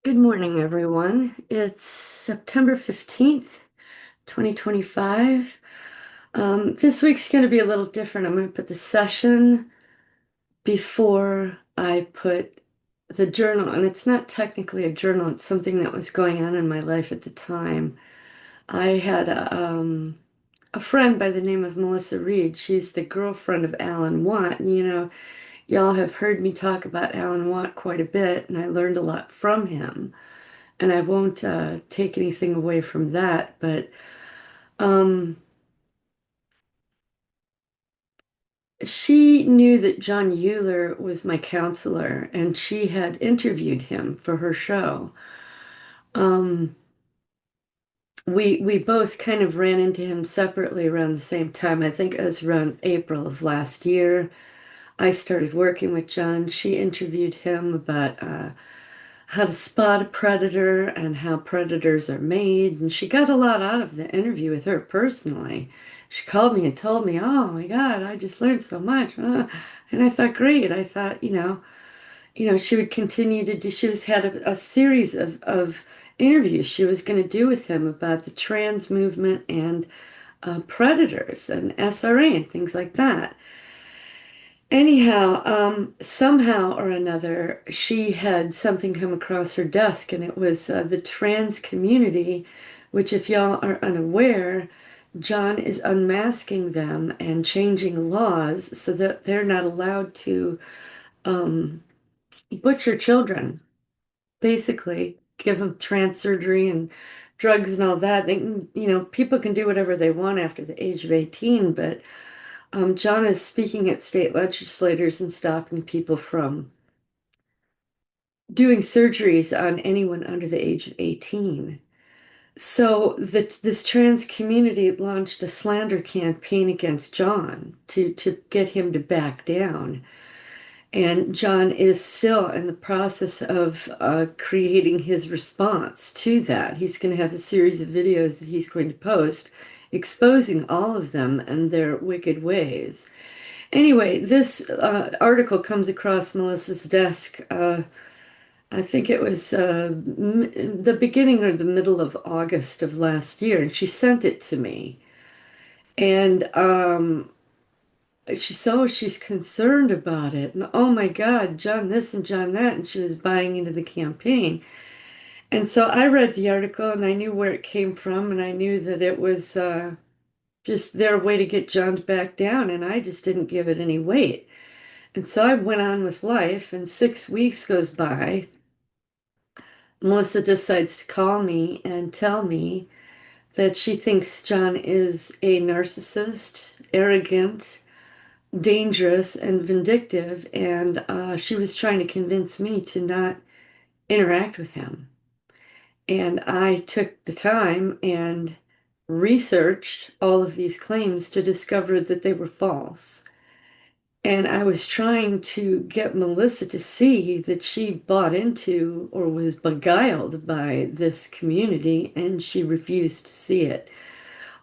Good morning, everyone. It's September 15th, 2025. This week's going to be a little different. I'm going to put the session before I put the journal, and it's not technically a journal, it's something that was going on in my life at the time. I had a friend by the name of Melissa Reed. She's the girlfriend of Alan Watt, and y'all have heard me talk about Alan Watt quite a bit, and I learned a lot from him. And I won't take anything away from that, but um, she knew that Jon Uhler was my counselor, and she had interviewed him for her show. Um, we both kind of ran into him separately around the same time. I think it was around April of last year. I started working with Jon. She interviewed him about how to spot a predator and how predators are made. And she got a lot out of the interview with her personally. She called me and told me, "Oh my God, I just learned so much." And I thought, great. I thought, she would continue to do, she was had a series of interviews she was going to do with him about the trans movement and predators and SRA and things like that. Anyhow, somehow or another, she had something come across her desk, and it was the trans community, which, if y'all are unaware, Jon is unmasking them and changing laws so that they're not allowed to um, butcher children, basically, give them trans surgery and drugs and all that. People can do whatever they want after the age of 18, but Jon is speaking at state legislators and stopping people from doing surgeries on anyone under the age of 18. So this trans community launched a slander campaign against Jon to get him to back down. And Jon is still in the process of creating his response to that. He's going to have a series of videos that he's going to post exposing all of them and their wicked ways. Anyway, this article comes across Melissa's desk. I think it was the beginning or the middle of August of last year, and she sent it to me. And she's concerned about it. And oh my God, Jon this and Jon that. And she was buying into the campaign. And so I read the article and I knew where it came from, and I knew that it was just their way to get Jon to back down, and I just didn't give it any weight. And so I went on with life, and 6 weeks goes by. Melissa decides to call me and tell me that she thinks Jon is a narcissist, arrogant, dangerous, and vindictive, and she was trying to convince me to not interact with him. And I took the time and researched all of these claims to discover that they were false. And I was trying to get Melissa to see that she bought into or was beguiled by this community, and she refused to see it.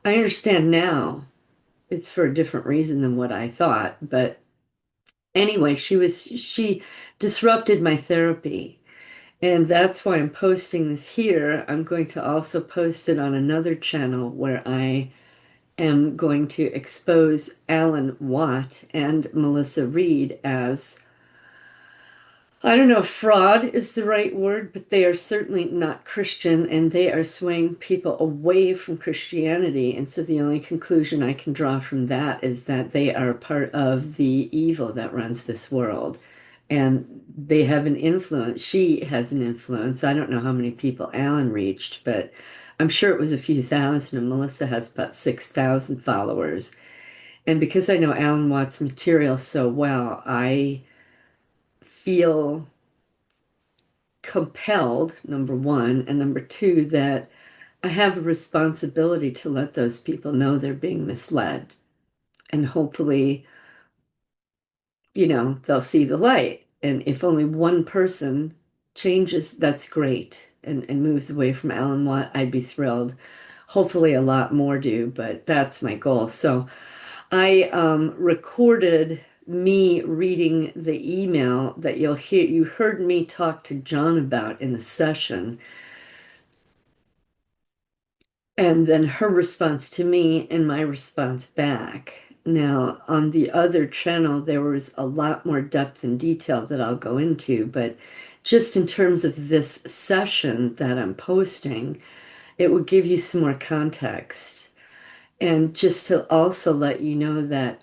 I understand now it's for a different reason than what I thought, but anyway, she disrupted my therapy. And that's why I'm posting this here. I'm going to also post it on another channel where I am going to expose Alan Watt and Melissa Reed as, I don't know if fraud is the right word, but they are certainly not Christian, and they are swaying people away from Christianity. And so the only conclusion I can draw from that is that they are part of the evil that runs this world. And they have an influence. She has an influence. I don't know how many people Alan reached, but I'm sure it was a few thousand, and Melissa has about 6,000 followers. And because I know Alan Watts' material so well, I feel compelled, number one, and number two, that I have a responsibility to let those people know they're being misled. And hopefully, they'll see the light. And if only one person changes, that's great, and moves away from Alan Watt, I'd be thrilled. Hopefully, a lot more do, but that's my goal. So I recorded me reading the email that you heard me talk to John about in the session, and then her response to me and my response back. Now, on the other channel, there was a lot more depth and detail that I'll go into, but just in terms of this session that I'm posting, it will give you some more context. And just to also let you know that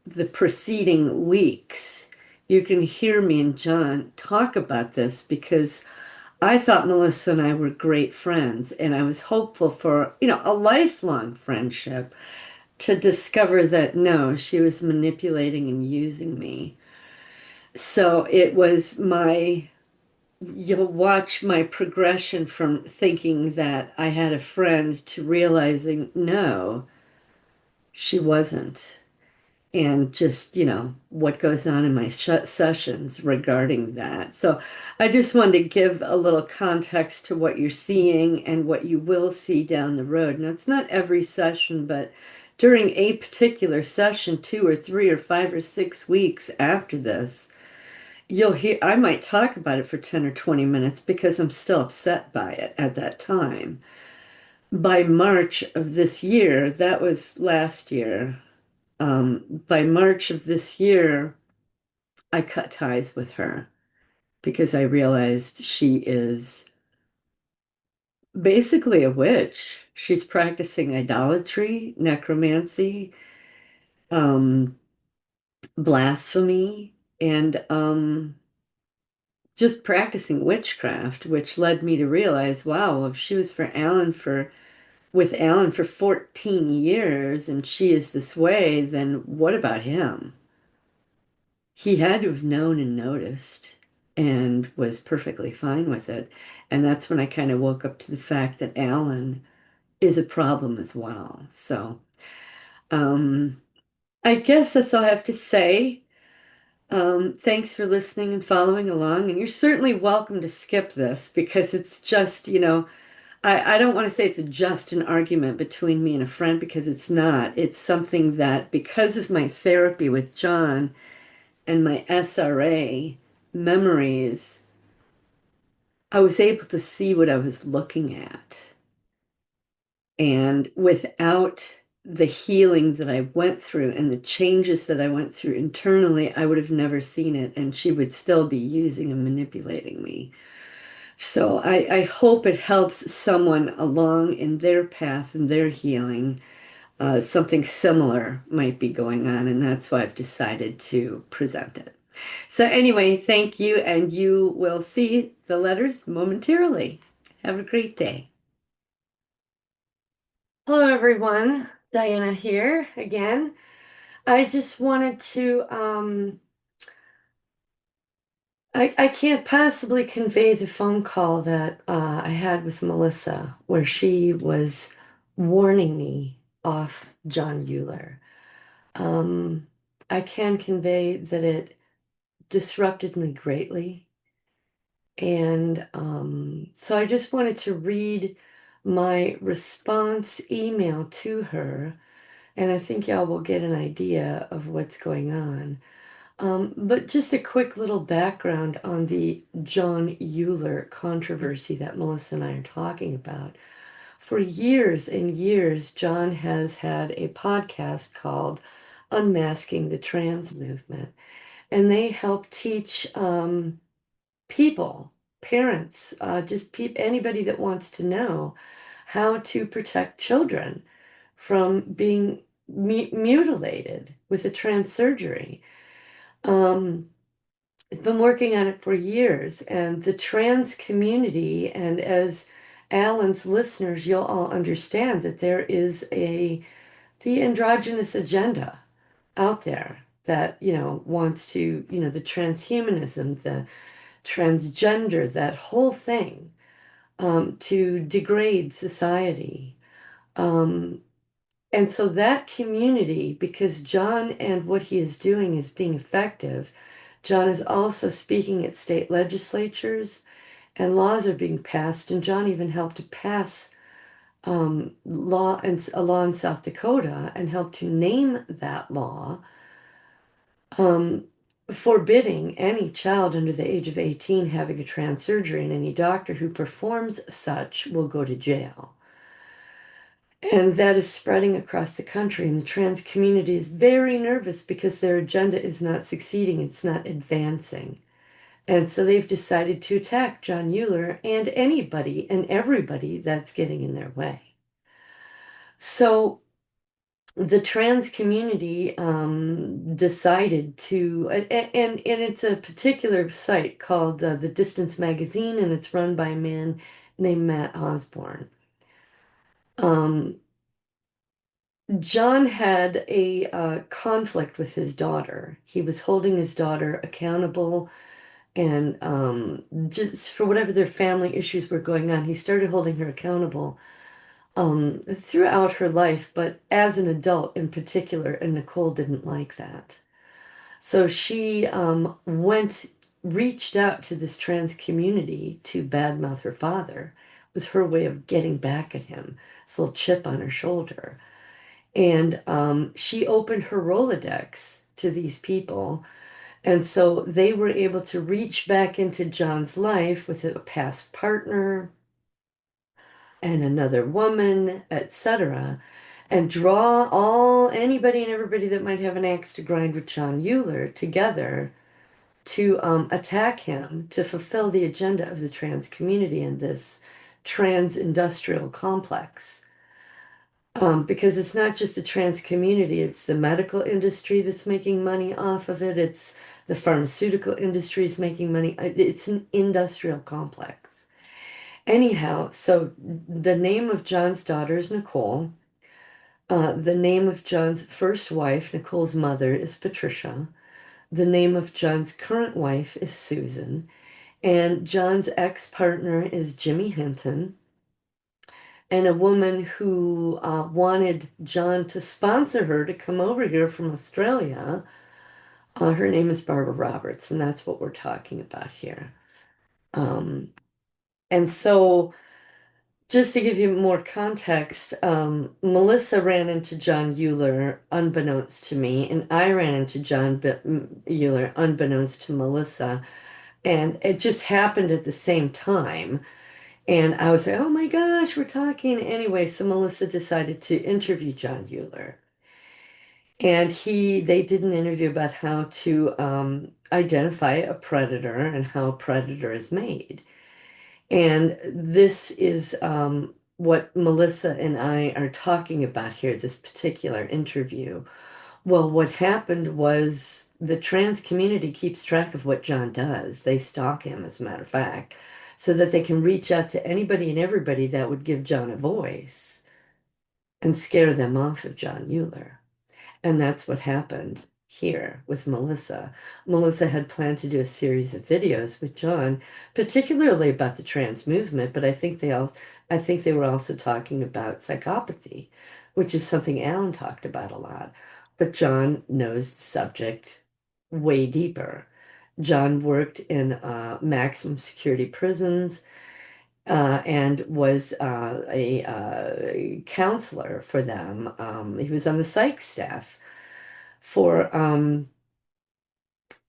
the preceding weeks, you can hear me and John talk about this because I thought Melissa and I were great friends, and I was hopeful for, a lifelong friendship, to discover that no, she was manipulating and using me. So you'll watch my progression from thinking that I had a friend to realizing no, she wasn't. And just, what goes on in my sessions regarding that. So I just wanted to give a little context to what you're seeing and what you will see down the road. Now, it's not every session, but during a particular session, 2 or 3 or 5 or 6 weeks after this, you'll hear, I might talk about it for 10 or 20 minutes because I'm still upset by it at that time. By March of this year, that was last year, by March of this year, I cut ties with her because I realized she is basically a witch. She's practicing idolatry, necromancy, um, blasphemy, and just practicing witchcraft, which led me to realize, wow, if she was with Alan for 14 years and she is this way, then what about him? He had to have known and noticed and was perfectly fine with it. And that's when I kind of woke up to the fact that Alan is a problem as well. So, um, I guess that's all I have to say. Thanks for listening and following along. And you're certainly welcome to skip this because it's just, I don't want to say it's just an argument between me and a friend because it's not. It's something that because of my therapy with John and my SRA memories, I was able to see what I was looking at. And without the healing that I went through and the changes that I went through internally, I would have never seen it. And she would still be using and manipulating me. So I hope it helps someone along in their path and their healing. Something similar might be going on, and that's why I've decided to present it. So anyway, thank you, and you will see the letters momentarily. Have a great day. Hello, everyone. Diana here again. I just wanted to, I can't possibly convey the phone call that I had with Melissa, where she was warning me off Jon Uhler. Um, I can convey that it disrupted me greatly. And so I just wanted to read my response email to her, and I think y'all will get an idea of what's going on. But just a quick little background on the Jon Uhler controversy that Melissa and I are talking about. For years and years, John has had a podcast called Unmasking the Trans Movement, and they help teach people, parents, just anybody that wants to know how to protect children from being mutilated with a trans surgery. It's been working on it for years, and the trans community, and as Alan's listeners, you'll all understand that there is the androgynous agenda out there that, wants to, the transhumanism, the transgender, that whole thing, to degrade society. Um, and so that community, because John and what he is doing is being effective, John is also speaking at state legislatures and laws are being passed. And John even helped to pass a law in South Dakota and helped to name that law um, forbidding any child under the age of 18 having a trans surgery, and any doctor who performs such will go to jail. And that is spreading across the country, and the trans community is very nervous because their agenda is not succeeding, it's not advancing. And so they've decided to attack Jon Uhler and anybody and everybody that's getting in their way. So the trans community decided to, and it's a particular site called The Distance Magazine, and it's run by a man named Matt Osborne. Um, John had a conflict with his daughter. He was holding his daughter accountable, and just for whatever their family issues were going on, he started holding her accountable throughout her life, but as an adult in particular, and Nicole didn't like that. So she reached out to this trans community to badmouth her father. It was her way of getting back at him, this little chip on her shoulder. And she opened her Rolodex to these people. And so they were able to reach back into John's life with a past partner and another woman, etc., and draw all anybody and everybody that might have an axe to grind with Jon Uhler together to attack him to fulfill the agenda of the trans community in this trans industrial complex. Because it's not just the trans community, it's the medical industry that's making money off of it. It's the pharmaceutical industry is making money. It's an industrial complex. Anyhow, so the name of John's daughter is Nicole. The name of John's first wife, Nicole's mother, is Patricia. The name of John's current wife is Susan. And John's ex-partner is Jimmy Hinton. And a woman who wanted John to sponsor her to come over here from Australia. Her name is Barbara Roberts, and that's what we're talking about here. Um, and so, just to give you more context, Melissa ran into Jon Uhler unbeknownst to me, and I ran into Uhler unbeknownst to Melissa, and it just happened at the same time. And I was like, oh my gosh, we're talking. Anyway, so Melissa decided to interview Jon Uhler. And they did an interview about how to identify a predator and how a predator is made. And this is what Melissa and I are talking about here, this particular interview. Well, what happened was the trans community keeps track of what John does. They stalk him, as a matter of fact, so that they can reach out to anybody and everybody that would give John a voice and scare them off of Jon Uhler. And that's what happened here with Melissa. Melissa had planned to do a series of videos with John, particularly about the trans movement, but I think they were also talking about psychopathy, which is something Alan talked about a lot. But John knows the subject way deeper. John worked in maximum security prisons and was a counselor for them. He was on the psych staff for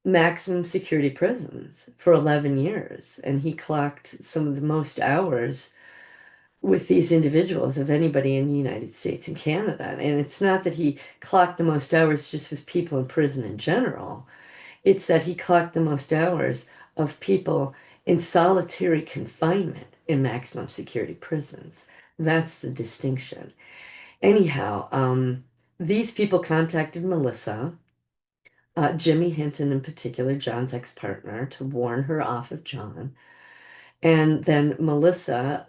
maximum security prisons for 11 years. And he clocked some of the most hours with these individuals of anybody in the United States and Canada. And it's not that he clocked the most hours just with people in prison in general, it's that he clocked the most hours of people in solitary confinement in maximum security prisons. That's the distinction. Anyhow, these people contacted Melissa, Jimmy Hinton in particular, John's ex-partner, to warn her off of John. And then Melissa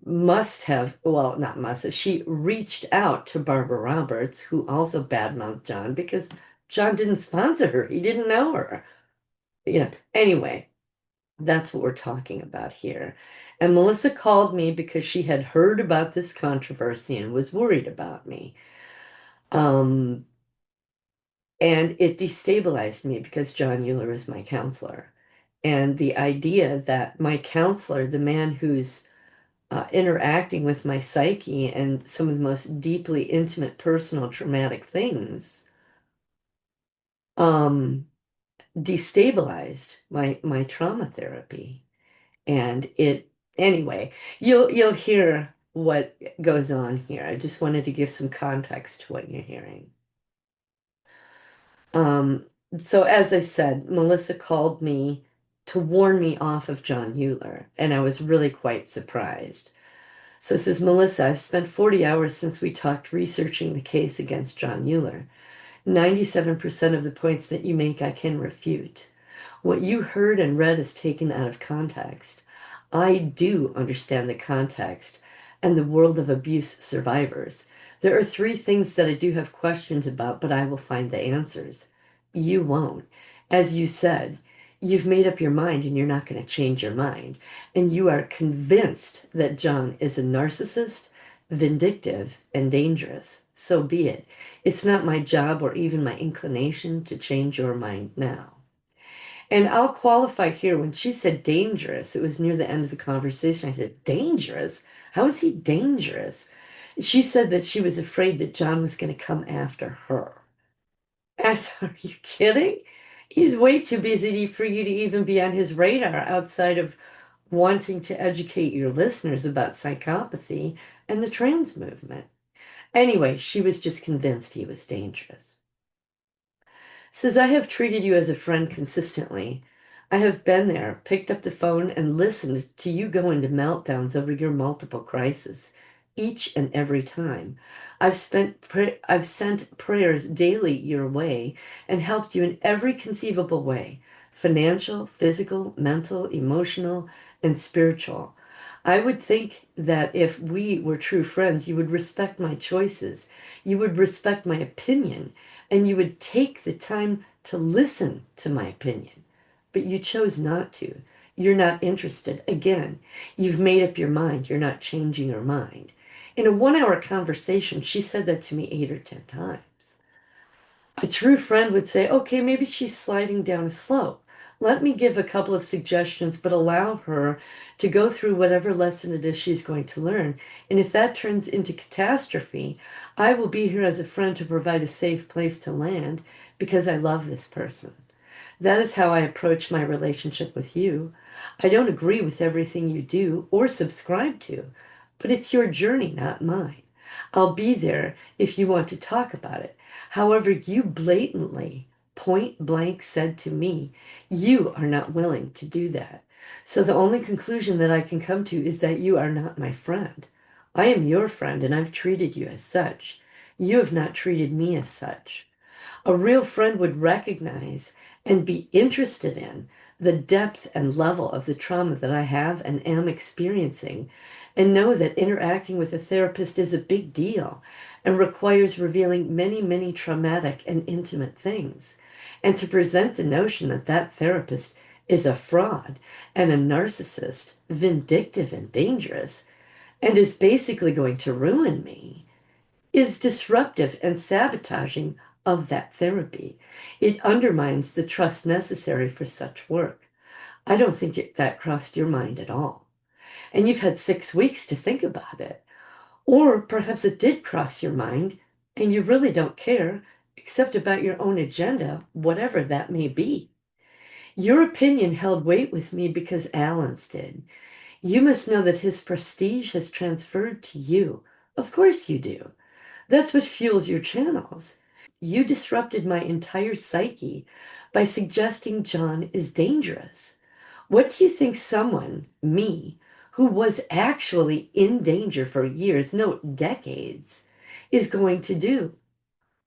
must have, well, not must have, she reached out to Barbara Roberts, who also badmouthed John because John didn't sponsor her. He didn't know her. Anyway, that's what we're talking about here. And Melissa called me because she had heard about this controversy and was worried about me. Um, And it destabilized me because Jon Uhler is my counselor. And the idea that my counselor, the man who's interacting with my psyche and some of the most deeply intimate, personal, traumatic things, um, destabilized my trauma therapy. And it anyway, you'll hear what goes on here. I just wanted to give some context to what you're hearing. Um, so as I said, Melissa called me to warn me off of Jon Uhler, and I was really quite surprised. So says Melissa, I've spent 40 hours since we talked researching the case against Jon Uhler. 97% of the points that you make I can refute. What you heard and read is taken out of context. I do understand the context and the world of abuse survivors. There are three things that I do have questions about, but I will find the answers. You won't. As you said, you've made up your mind and you're not going to change your mind. And you are convinced that Jon is a narcissist, vindictive, and dangerous. So be it. It's not my job or even my inclination to change your mind now. And I'll qualify here. When she said dangerous, it was near the end of the conversation. I said, dangerous? How is he dangerous? She said that she was afraid that Jon was going to come after her. I said, are you kidding? He's way too busy for you to even be on his radar outside of wanting to educate your listeners about psychopathy and the trans movement. Anyway, she was just convinced he was dangerous. Says, I have treated you as a friend consistently. I have been there, picked up the phone, and listened to you go into meltdowns over your multiple crises, each and every time. I've sent prayers daily your way and helped you in every conceivable way, financial, physical, mental, emotional, and spiritual. I would think that if we were true friends, you would respect my choices, you would respect my opinion, and you would take the time to listen to my opinion. But you chose not to. You're not interested. Again, you've made up your mind. You're not changing your mind. In a 1 hour conversation, she said that to me 8 or 10 times. A true friend would say, okay, maybe she's sliding down a slope. Let me give a couple of suggestions, but allow her to go through whatever lesson it is she's going to learn. And if that turns into catastrophe, I will be here as a friend to provide a safe place to land because I love this person. That is how I approach my relationship with you. I don't agree with everything you do or subscribe to, but it's your journey, not mine. I'll be there if you want to talk about it. However, you blatantly, point blank said to me, you are not willing to do that. So the only conclusion that I can come to is that you are not my friend. I am your friend and I've treated you as such. You have not treated me as such. A real friend would recognize and be interested in the depth and level of the trauma that I have and am experiencing, and know that interacting with a therapist is a big deal and requires revealing many, many traumatic and intimate things. And to present the notion that that therapist is a fraud and a narcissist, vindictive and dangerous, and is basically going to ruin me is disruptive and sabotaging of that therapy. It undermines the trust necessary for such work. I don't think that crossed your mind at all. And you've had 6 weeks to think about it. Or perhaps it did cross your mind and you really don't care except about your own agenda, whatever that may be. Your opinion held weight with me because Alan's did. You must know that his prestige has transferred to you. Of course you do. That's what fuels your channels. You disrupted my entire psyche by suggesting Jon is dangerous. What do you think someone, me, who was actually in danger for years, no, decades, is going to do?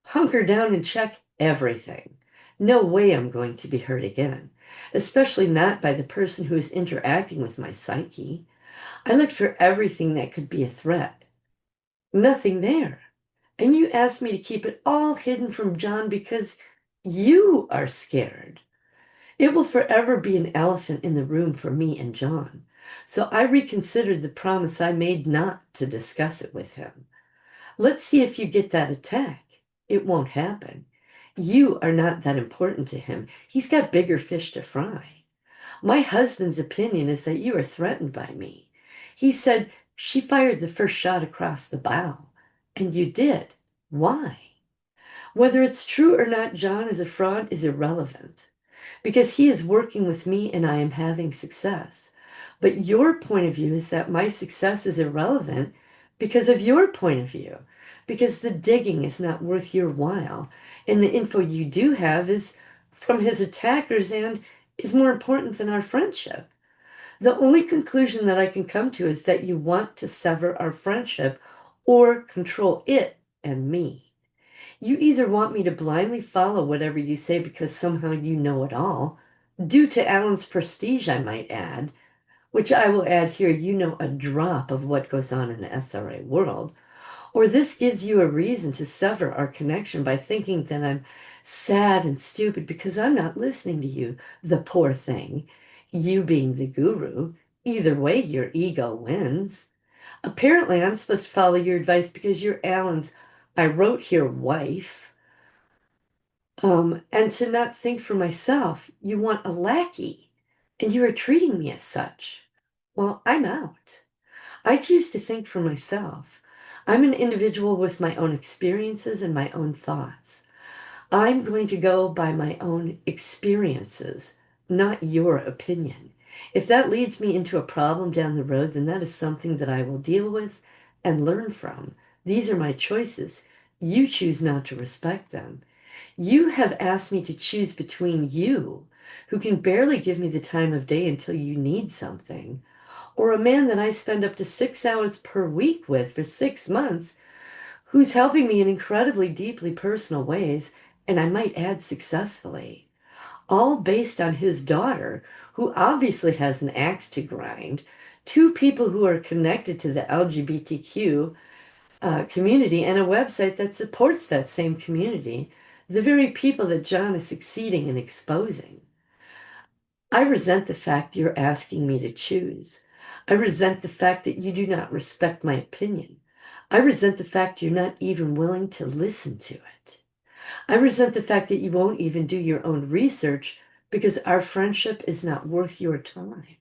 Hunker down and check everything. No way I'm going to be hurt again, especially not by the person who is interacting with my psyche. I looked for everything that could be a threat. Nothing there. And you asked me to keep it all hidden from Jon because you are scared. It will forever be an elephant in the room for me and Jon. So I reconsidered the promise I made not to discuss it with him. Let's see if you get that attack. It won't happen. You are not that important to him. He's got bigger fish to fry. My husband's opinion is that you are threatened by me. He said she fired the first shot across the bow. And you did. Why? Whether it's true or not, Jon is a fraud is irrelevant because he is working with me and I am having success. But your point of view is that my success is irrelevant because of your point of view, because the digging is not worth your while. And the info you do have is from his attackers and is more important than our friendship. The only conclusion that I can come to is that you want to sever our friendship or control it and me. You either want me to blindly follow whatever you say because somehow you know it all, due to Alan's prestige, I might add, which I will add here, you know a drop of what goes on in the SRA world, or this gives you a reason to sever our connection by thinking that I'm sad and stupid because I'm not listening to you, the poor thing, you being the guru. Either way, your ego wins. Apparently, I'm supposed to follow your advice because you're Alan's, I wrote here, wife. And to not think for myself, you want a lackey, and you are treating me as such. Well, I'm out. I choose to think for myself. I'm an individual with my own experiences and my own thoughts. I'm going to go by my own experiences, not your opinion. If that leads me into a problem down the road, then that is something that I will deal with and learn from. These are my choices. You choose not to respect them. You have asked me to choose between you, who can barely give me the time of day until you need something, or a man that I spend up to 6 hours per week with for 6 months, who's helping me in incredibly deeply personal ways, and I might add successfully, all based on his daughter, who obviously has an axe to grind, two people who are connected to the LGBTQ community and a website that supports that same community, the very people that Jon is succeeding in exposing. I resent the fact you're asking me to choose. I resent the fact that you do not respect my opinion. I resent the fact you're not even willing to listen to it. I resent the fact that you won't even do your own research because our friendship is not worth your time.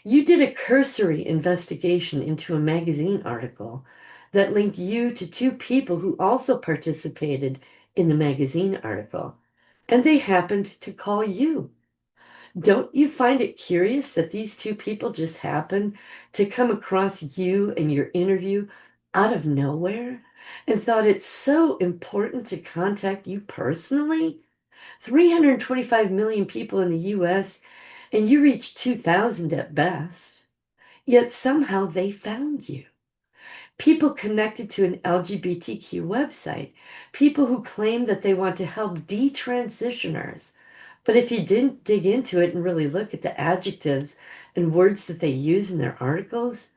You did a cursory investigation into a magazine article that linked you to two people who also participated in the magazine article, and they happened to call you. Don't you find it curious that these two people just happened to come across you and your interview out of nowhere and thought it's so important to contact you personally? 325 million people in the US, and you reach 2,000 at best. Yet somehow they found you. People connected to an LGBTQ website, people who claim that they want to help detransitioners. But if you didn't dig into it and really look at the adjectives and words that they use in their articles,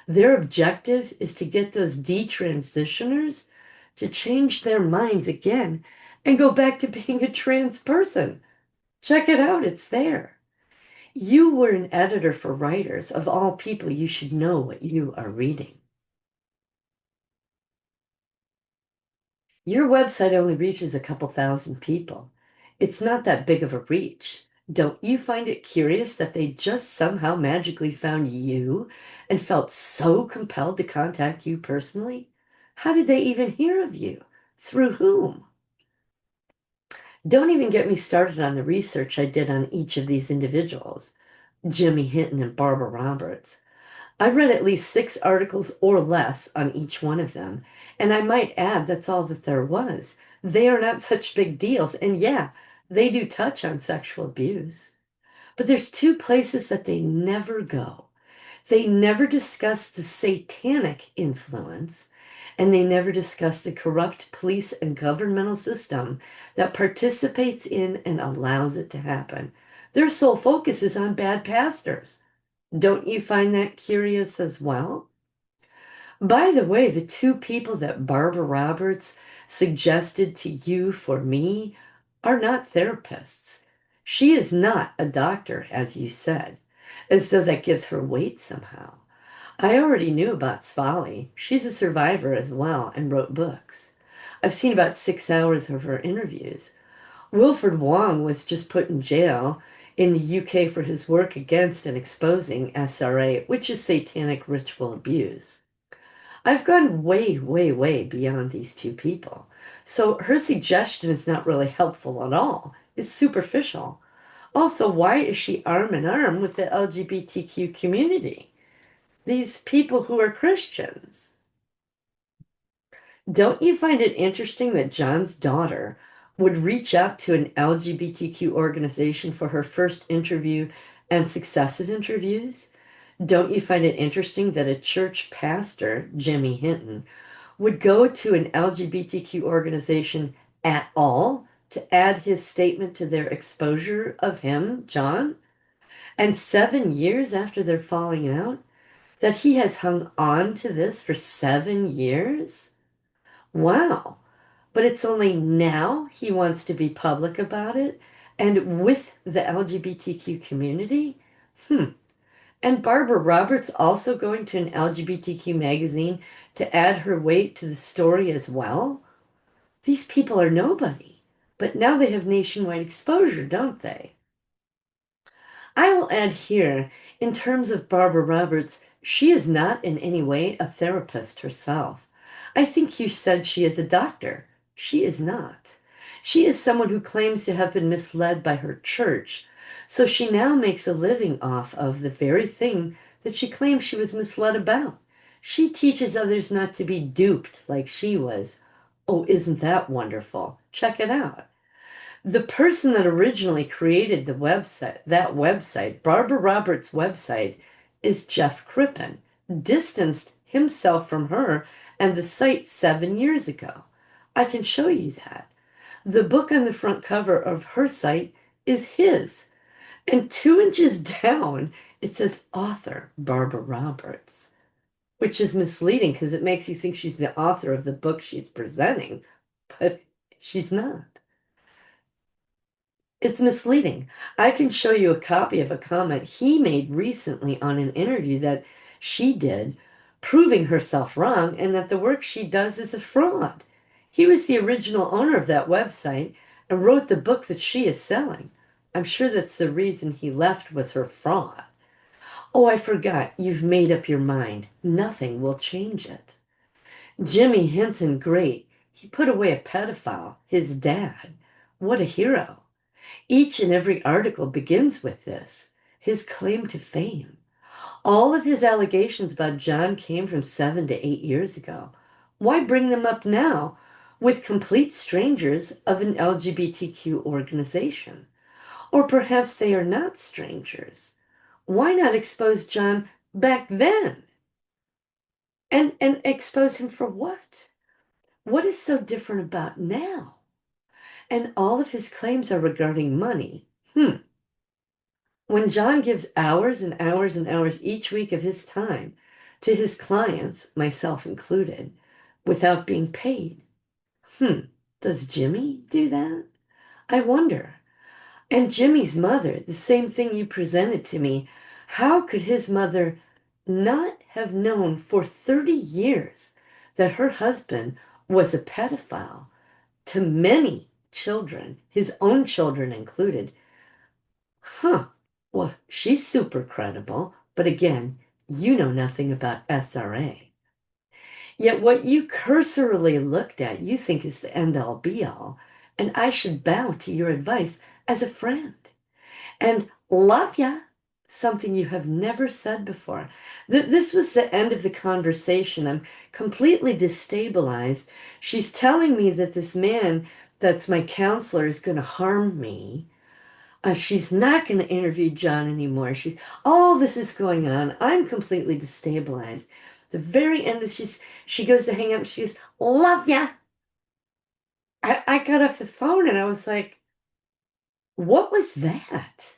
their objective is to get those detransitioners to change their minds again and go back to being a trans person. Check it out, it's there. You were an editor for writers. Of all people, you should know what you are reading. Your website only reaches a couple thousand people. It's not that big of a reach. Don't you find it curious that they just somehow magically found you and felt so compelled to contact you personally? How did they even hear of you? Through whom? Don't even get me started on the research I did on each of these individuals, Jimmy Hinton and Barbara Roberts. I read at least 6 articles or less on each one of them, and I might add that's all that there was. They are not such big deals, and yeah, they do touch on sexual abuse. But there's two places that they never go. They never discuss the satanic influence, and they never discuss the corrupt police and governmental system that participates in and allows it to happen. Their sole focus is on bad pastors. Don't you find that curious as well? By the way, the two people that Barbara Roberts suggested to you for me are not therapists. She is not a doctor, as you said, as though that gives her weight somehow. I already knew about Svali. She's a survivor as well and wrote books. I've seen about 6 hours of her interviews. Wilfred Wong was just put in jail in the UK for his work against and exposing SRA, which is satanic ritual abuse. I've gone way, way, way beyond these two people. So her suggestion is not really helpful at all. It's superficial. Also, why is she arm in arm with the LGBTQ community? These people who are Christians. Don't you find it interesting that John's daughter would reach out to an LGBTQ organization for her first interview and successive interviews? Don't you find it interesting that a church pastor, Jimmy Hinton, would go to an LGBTQ organization at all to add his statement to their exposure of him, John? And 7 years after their falling out, that he has hung on to this for 7 years? Wow. But it's only now he wants to be public about it and with the LGBTQ community? Hmm. And Barbara Roberts also going to an LGBTQ magazine to add her weight to the story as well? These people are nobody, but now they have nationwide exposure, don't they? I will add here, in terms of Barbara Roberts, she is not in any way a therapist herself. I think you said she is a doctor. She is not. She is someone who claims to have been misled by her church, so she now makes a living off of the very thing that she claims she was misled about. She teaches others not to be duped like she was. Oh, isn't that wonderful? Check it out. The person that originally created the website, that website, Barbara Roberts' website, is Jeff Crippen, distanced himself from her and the site 7 years ago. I can show you that. The book on the front cover of her site is his. And 2 inches down, it says author Barbara Roberts, which is misleading because it makes you think she's the author of the book she's presenting, but she's not. It's misleading. I can show you a copy of a comment he made recently on an interview that she did, proving herself wrong and that the work she does is a fraud. He was the original owner of that website and wrote the book that she is selling. I'm sure that's the reason he left was her fraud. Oh, I forgot. You've made up your mind. Nothing will change it. Jimmy Hinton, great. He put away a pedophile, his dad. What a hero. Each and every article begins with this, his claim to fame. All of his allegations about John came from 7 to 8 years ago. Why bring them up now with complete strangers of an LGBTQ organization? Or perhaps they are not strangers. Why not expose John back then? And expose him for what? What is so different about now? And all of his claims are regarding money. When John gives hours and hours and hours each week of his time to his clients, myself included, without being paid. Hmm, does Jimmy do that? I wonder. And Jimmy's mother, the same thing you presented to me, how could his mother not have known for 30 years that her husband was a pedophile to many children, his own children included? Huh. Well, she's super credible, but again, you know nothing about SRA. Yet what you cursorily looked at, you think is the end all be all, and I should bow to your advice as a friend. And love ya, something you have never said before. This was the end of the conversation. I'm completely destabilized. She's telling me that this man that's my counselor is going to harm me. She's not going to interview John anymore. All this is going on. I'm completely destabilized. The very end is she goes to hang up. She's love ya. I got off the phone and I was like, what was that?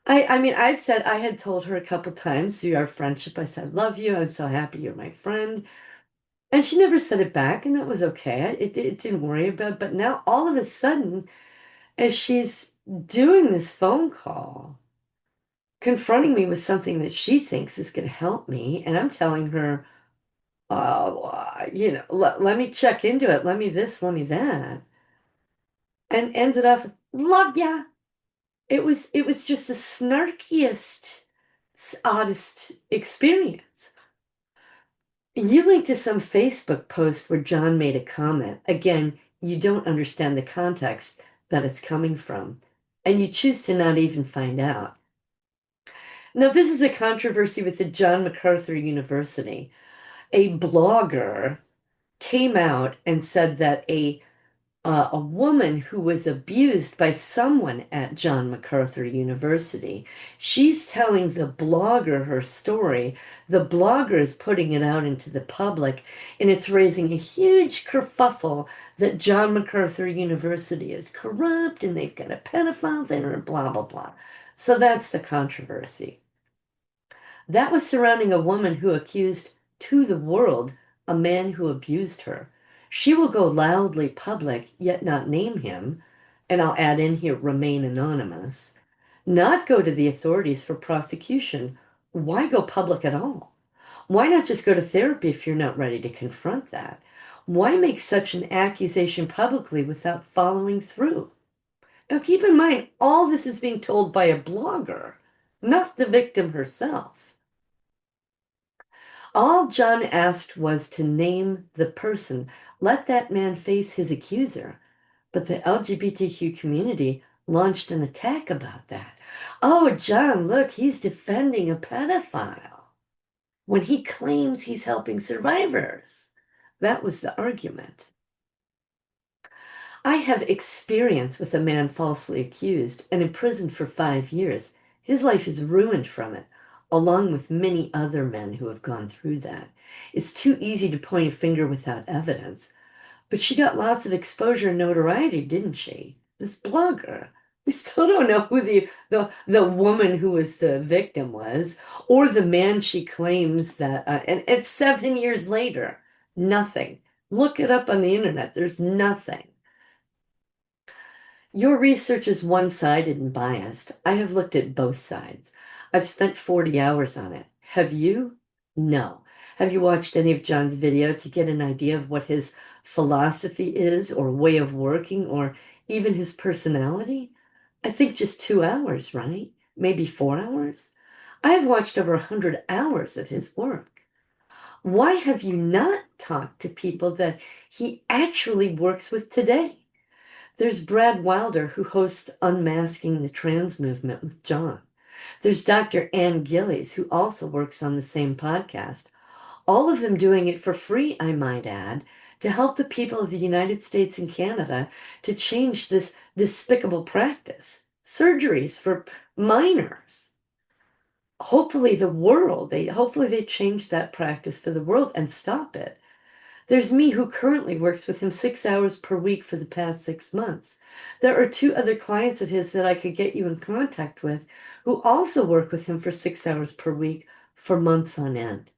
I mean, I said I had told her a couple times through our friendship. I said, love you. I'm so happy you're my friend. And she never said it back, and that was okay. It didn't worry about. But now all of a sudden, as she's doing this phone call, confronting me with something that she thinks is going to help me. And I'm telling her, let me check into it. Let me this, let me that. And ended up, love ya. It was just the snarkiest, oddest experience. You linked to some Facebook post where Jon made a comment. Again, you don't understand the context that it's coming from, and you choose to not even find out. Now, this is a controversy with the John MacArthur University. A blogger came out and said that a woman who was abused by someone at John MacArthur University. She's telling the blogger her story. The blogger is putting it out into the public, and it's raising a huge kerfuffle that John MacArthur University is corrupt and they've got a pedophile there and blah, blah, blah. So that's the controversy. That was surrounding a woman who accused to the world a man who abused her. She will go loudly public, yet not name him, and I'll add in here remain anonymous, not go to the authorities for prosecution. Why go public at all? Why not just go to therapy if you're not ready to confront that? Why make such an accusation publicly without following through? Now, keep in mind, all this is being told by a blogger, not the victim herself. All John asked was to name the person, let that man face his accuser. But the LGBTQ community launched an attack about that. Oh, John, look, he's defending a pedophile when he claims he's helping survivors. That was the argument. I have experience with a man falsely accused and imprisoned for 5 years. His life is ruined from it, along with many other men who have gone through that. It's too easy to point a finger without evidence. But she got lots of exposure and notoriety, didn't she? This blogger. We still don't know who the woman who was the victim was, or the man she claims that. And it's 7 years later, nothing. Look it up on the internet. There's nothing. Your research is one-sided and biased. I have looked at both sides. I've spent 40 hours on it. Have you? No. Have you watched any of John's video to get an idea of what his philosophy is, or way of working, or even his personality? I think just 2 hours, right? Maybe 4 hours? I have watched over 100 hours of his work. Why have you not talked to people that he actually works with today? There's Brad Wilder, who hosts Unmasking the Trans Movement with John. There's Dr. Ann Gillies, who also works on the same podcast. All of them doing it for free, I might add, to help the people of the United States and Canada to change this despicable practice. Surgeries for minors. Hopefully they change that practice for the world and stop it. There's me, who currently works with him 6 hours per week for the past 6 months. There are two other clients of his that I could get you in contact with who also work with him for 6 hours per week for months on end.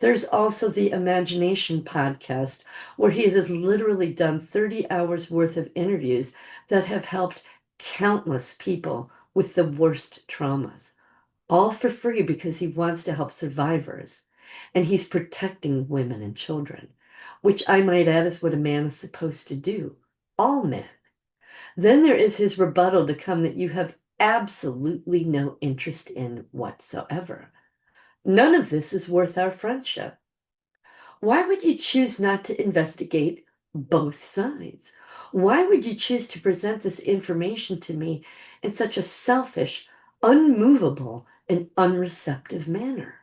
There's also the Imagination podcast, where he has literally done 30 hours worth of interviews that have helped countless people with the worst traumas, all for free because he wants to help survivors, and he's protecting women and children, which I might add is what a man is supposed to do. All men. Then there is his rebuttal to come that you have absolutely no interest in whatsoever. None of this is worth our friendship. Why would you choose not to investigate both sides? Why would you choose to present this information to me in such a selfish, unmovable, and unreceptive manner?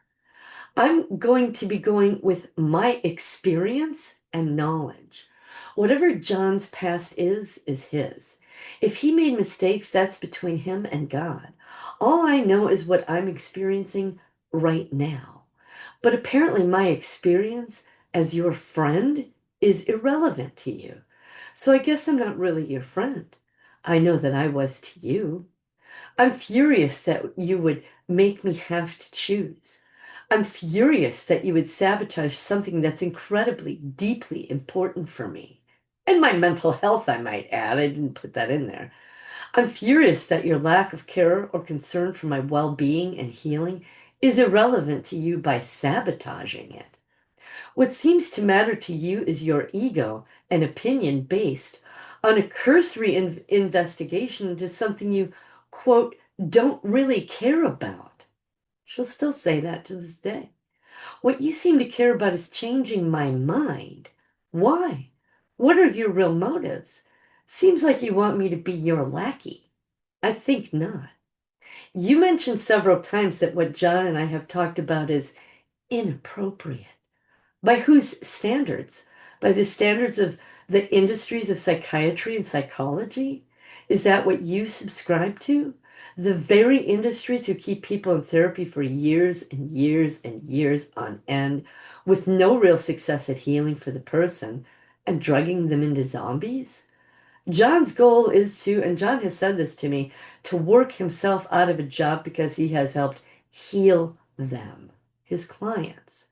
I'm going to be going with my experience and knowledge. Whatever John's past is his. If he made mistakes, that's between him and God. All I know is what I'm experiencing right now. But apparently, my experience as your friend is irrelevant to you. So I guess I'm not really your friend. I know that I was to you. I'm furious that you would make me have to choose. I'm furious that you would sabotage something that's incredibly, deeply important for me. And my mental health, I might add. I didn't put that in there. I'm furious that your lack of care or concern for my well-being and healing is irrelevant to you by sabotaging it. What seems to matter to you is your ego and opinion based on a cursory investigation into something you, quote, don't really care about. She'll still say that to this day. What you seem to care about is changing my mind. Why? What are your real motives? Seems like you want me to be your lackey. I think not. You mentioned several times that what Jon and I have talked about is inappropriate. By whose standards? By the standards of the industries of psychiatry and psychology? Is that what you subscribe to? The very industries who keep people in therapy for years and years and years on end with no real success at healing for the person and drugging them into zombies? Jon's goal is to, and Jon has said this to me, to work himself out of a job because he has helped heal them, his clients.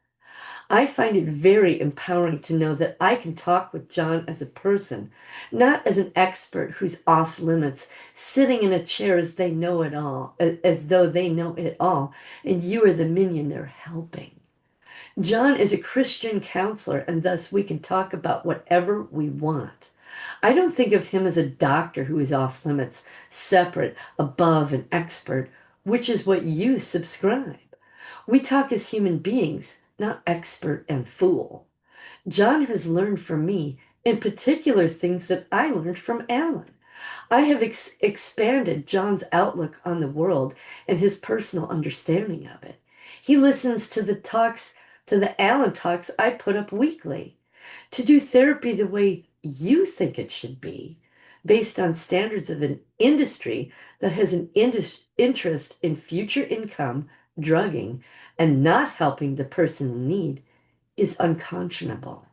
I find it very empowering to know that I can talk with Jon as a person, not as an expert who's off limits, sitting in a chair as they know it all, as though they know it all, and you are the minion they're helping. Jon is a Christian counselor, and thus we can talk about whatever we want. I don't think of him as a doctor who is off limits, separate, above, an expert, which is what you subscribe. We talk as human beings, not expert and fool. Jon has learned from me, in particular, things that I learned from Alan. I have expanded Jon's outlook on the world and his personal understanding of it. He listens to the Alan talks I put up weekly. To do therapy the way you think it should be, based on standards of an industry that has an interest in future income, drugging, and not helping the person in need, is unconscionable.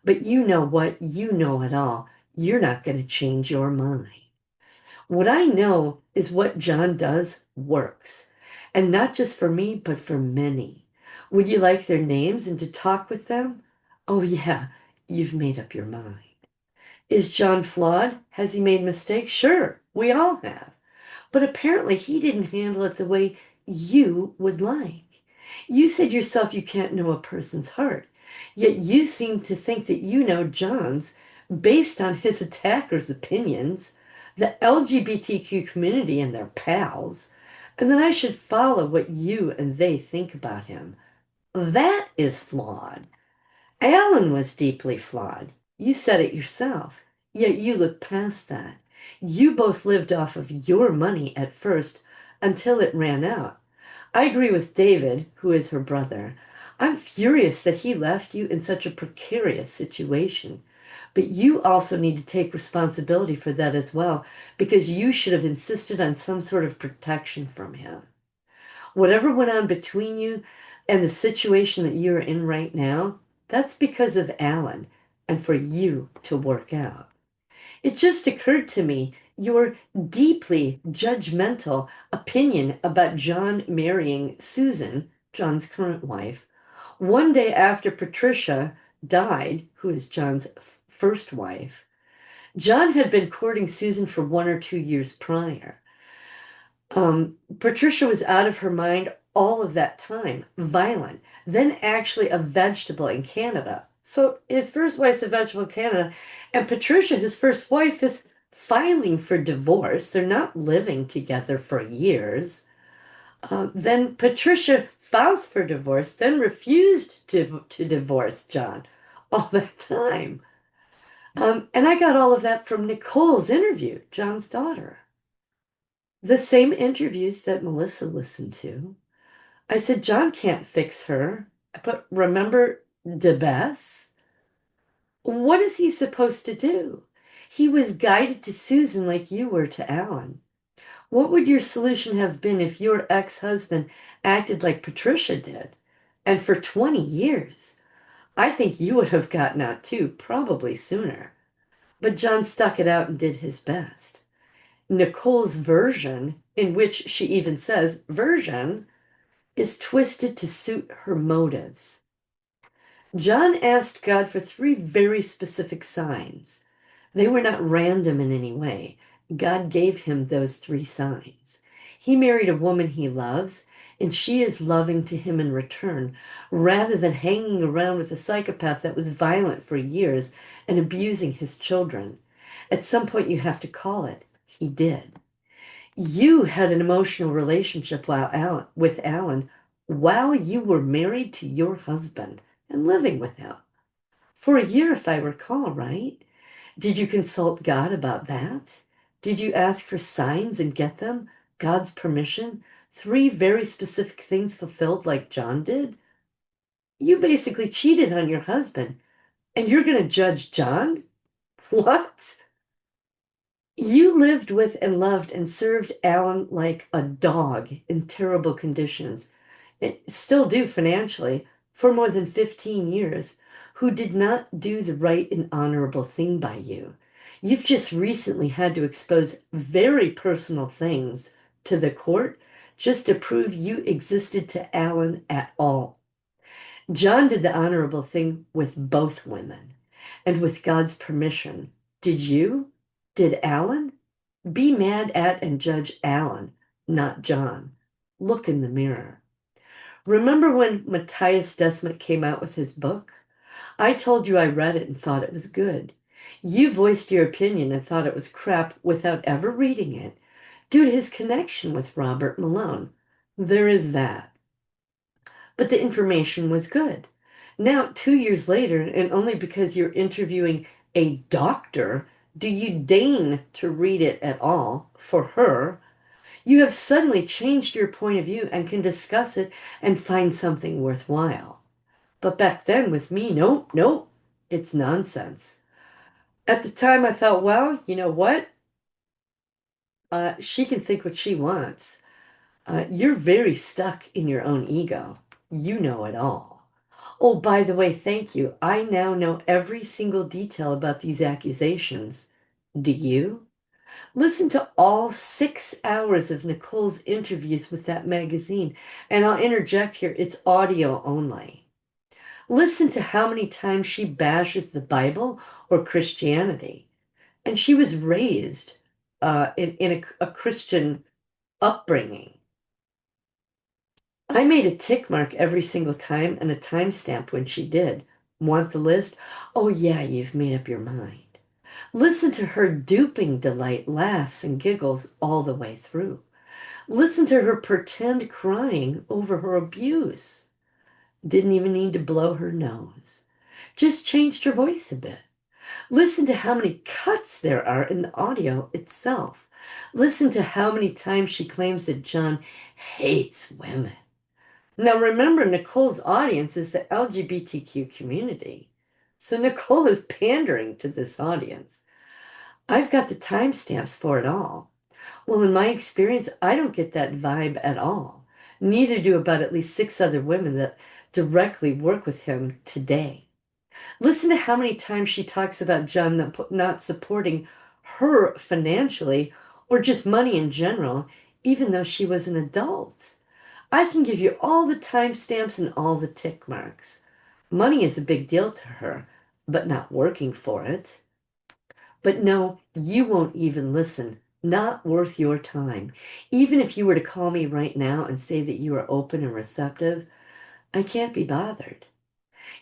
But you know what? You know it all. You're not going to change your mind. What I know is what Jon does works. And not just for me, but for many. Would you like their names and to talk with them? Oh, yeah, you've made up your mind. Is Jon flawed? Has he made mistakes? Sure, we all have. But apparently he didn't handle it the way you would like. You said yourself you can't know a person's heart, yet you seem to think that you know Jon's based on his attackers' opinions, the LGBTQ community and their pals, and then I should follow what you and they think about him. That is flawed. Alan was deeply flawed. You said it yourself. Yet you looked past that. You both lived off of your money at first until it ran out. I agree with David, who is her brother. I'm furious that he left you in such a precarious situation. But you also need to take responsibility for that as well, because you should have insisted on some sort of protection from him. Whatever went on between you and the situation that you're in right now, that's because of Alan and for you to work out. It just occurred to me your deeply judgmental opinion about Jon marrying Susan, Jon's current wife, one day after Patricia died, who is Jon's first wife. Jon had been courting Susan for 1 or 2 years prior. Patricia was out of her mind all of that time, violent, then actually a vegetable in Canada. So his first wife's a vegetable in Canada, and Patricia, his first wife, is filing for divorce. They're not living together for years. Then Patricia files for divorce, then refused to divorce Jon all that time. And I got all of that from Nicole's interview, Jon's daughter. The same interviews that Melissa listened to. I said, Jon can't fix her. But remember DeBess? What is he supposed to do? He was guided to Susan like you were to Alan. What would your solution have been if your ex-husband acted like Patricia did? And for 20 years, I think you would have gotten out too, probably sooner. But Jon stuck it out and did his best. Nicole's version, in which she even says version, is twisted to suit her motives. Jon asked God for 3 very specific signs. They were not random in any way. God gave him those 3 signs. He married a woman he loves, and she is loving to him in return, rather than hanging around with a psychopath that was violent for years and abusing his children. At some point, you have to call it. He did. You had an emotional relationship with Alan while you were married to your husband and living with him. For a year, if I recall, right? Did you consult God about that? Did you ask for signs and get them? God's permission? Three very specific things fulfilled like Jon did? You basically cheated on your husband, and you're going to judge Jon? What? You lived with and loved and served Alan like a dog in terrible conditions, and still do financially, for more than 15 years, who did not do the right and honorable thing by you. You've just recently had to expose very personal things to the court just to prove you existed to Alan at all. Jon did the honorable thing with both women, and with God's permission. Did you? Did Alan? Be mad at and judge Alan, not Jon. Look in the mirror. Remember when Matthias Desmet came out with his book? I told you I read it and thought it was good. You voiced your opinion and thought it was crap without ever reading it, due to his connection with Robert Malone. There is that. But the information was good. Now, 2 years later, and only because you're interviewing a doctor, do you deign to read it at all for her? You have suddenly changed your point of view and can discuss it and find something worthwhile. But back then with me, nope, nope, it's nonsense. At the time, I thought, well, you know what? She can think what she wants. You're very stuck in your own ego. You know it all. Oh, by the way, thank you. I now know every single detail about these accusations. Do you? Listen to all 6 hours of Nicole's interviews with that magazine, and I'll interject here, it's audio only. Listen to how many times she bashes the Bible or Christianity. And she was raised in a Christian upbringing. I made a tick mark every single time and a timestamp when she did. Want the list? Oh, yeah, you've made up your mind. Listen to her duping delight, laughs, and giggles all the way through. Listen to her pretend crying over her abuse. Didn't even need to blow her nose. Just changed her voice a bit. Listen to how many cuts there are in the audio itself. Listen to how many times she claims that Jon hates women. Now remember, Nicole's audience is the LGBTQ community. So Nicole is pandering to this audience. I've got the timestamps for it all. Well, in my experience, I don't get that vibe at all. Neither do about at least 6 other women that directly work with him today. Listen to how many times she talks about Jon not supporting her financially or just money in general, even though she was an adult. I can give you all the timestamps and all the tick marks. Money is a big deal to her, but not working for it. But no, you won't even listen. Not worth your time. Even if you were to call me right now and say that you are open and receptive, I can't be bothered.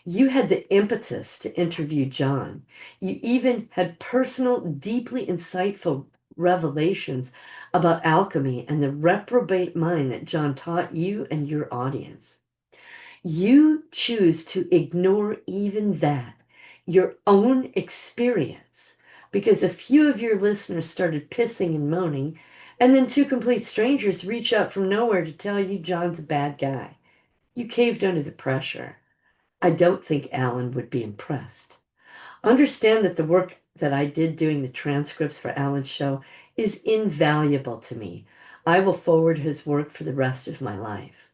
You had the impetus to interview Jon. You even had personal, deeply insightful revelations about alchemy and the reprobate mind that Jon taught you and your audience. You choose to ignore even that, your own experience, because a few of your listeners started pissing and moaning, and then two complete strangers reach out from nowhere to tell you Jon's a bad guy. You caved under the pressure. I don't think Alan would be impressed. Understand that the work that I did doing the transcripts for Alan's show is invaluable to me. I will forward his work for the rest of my life.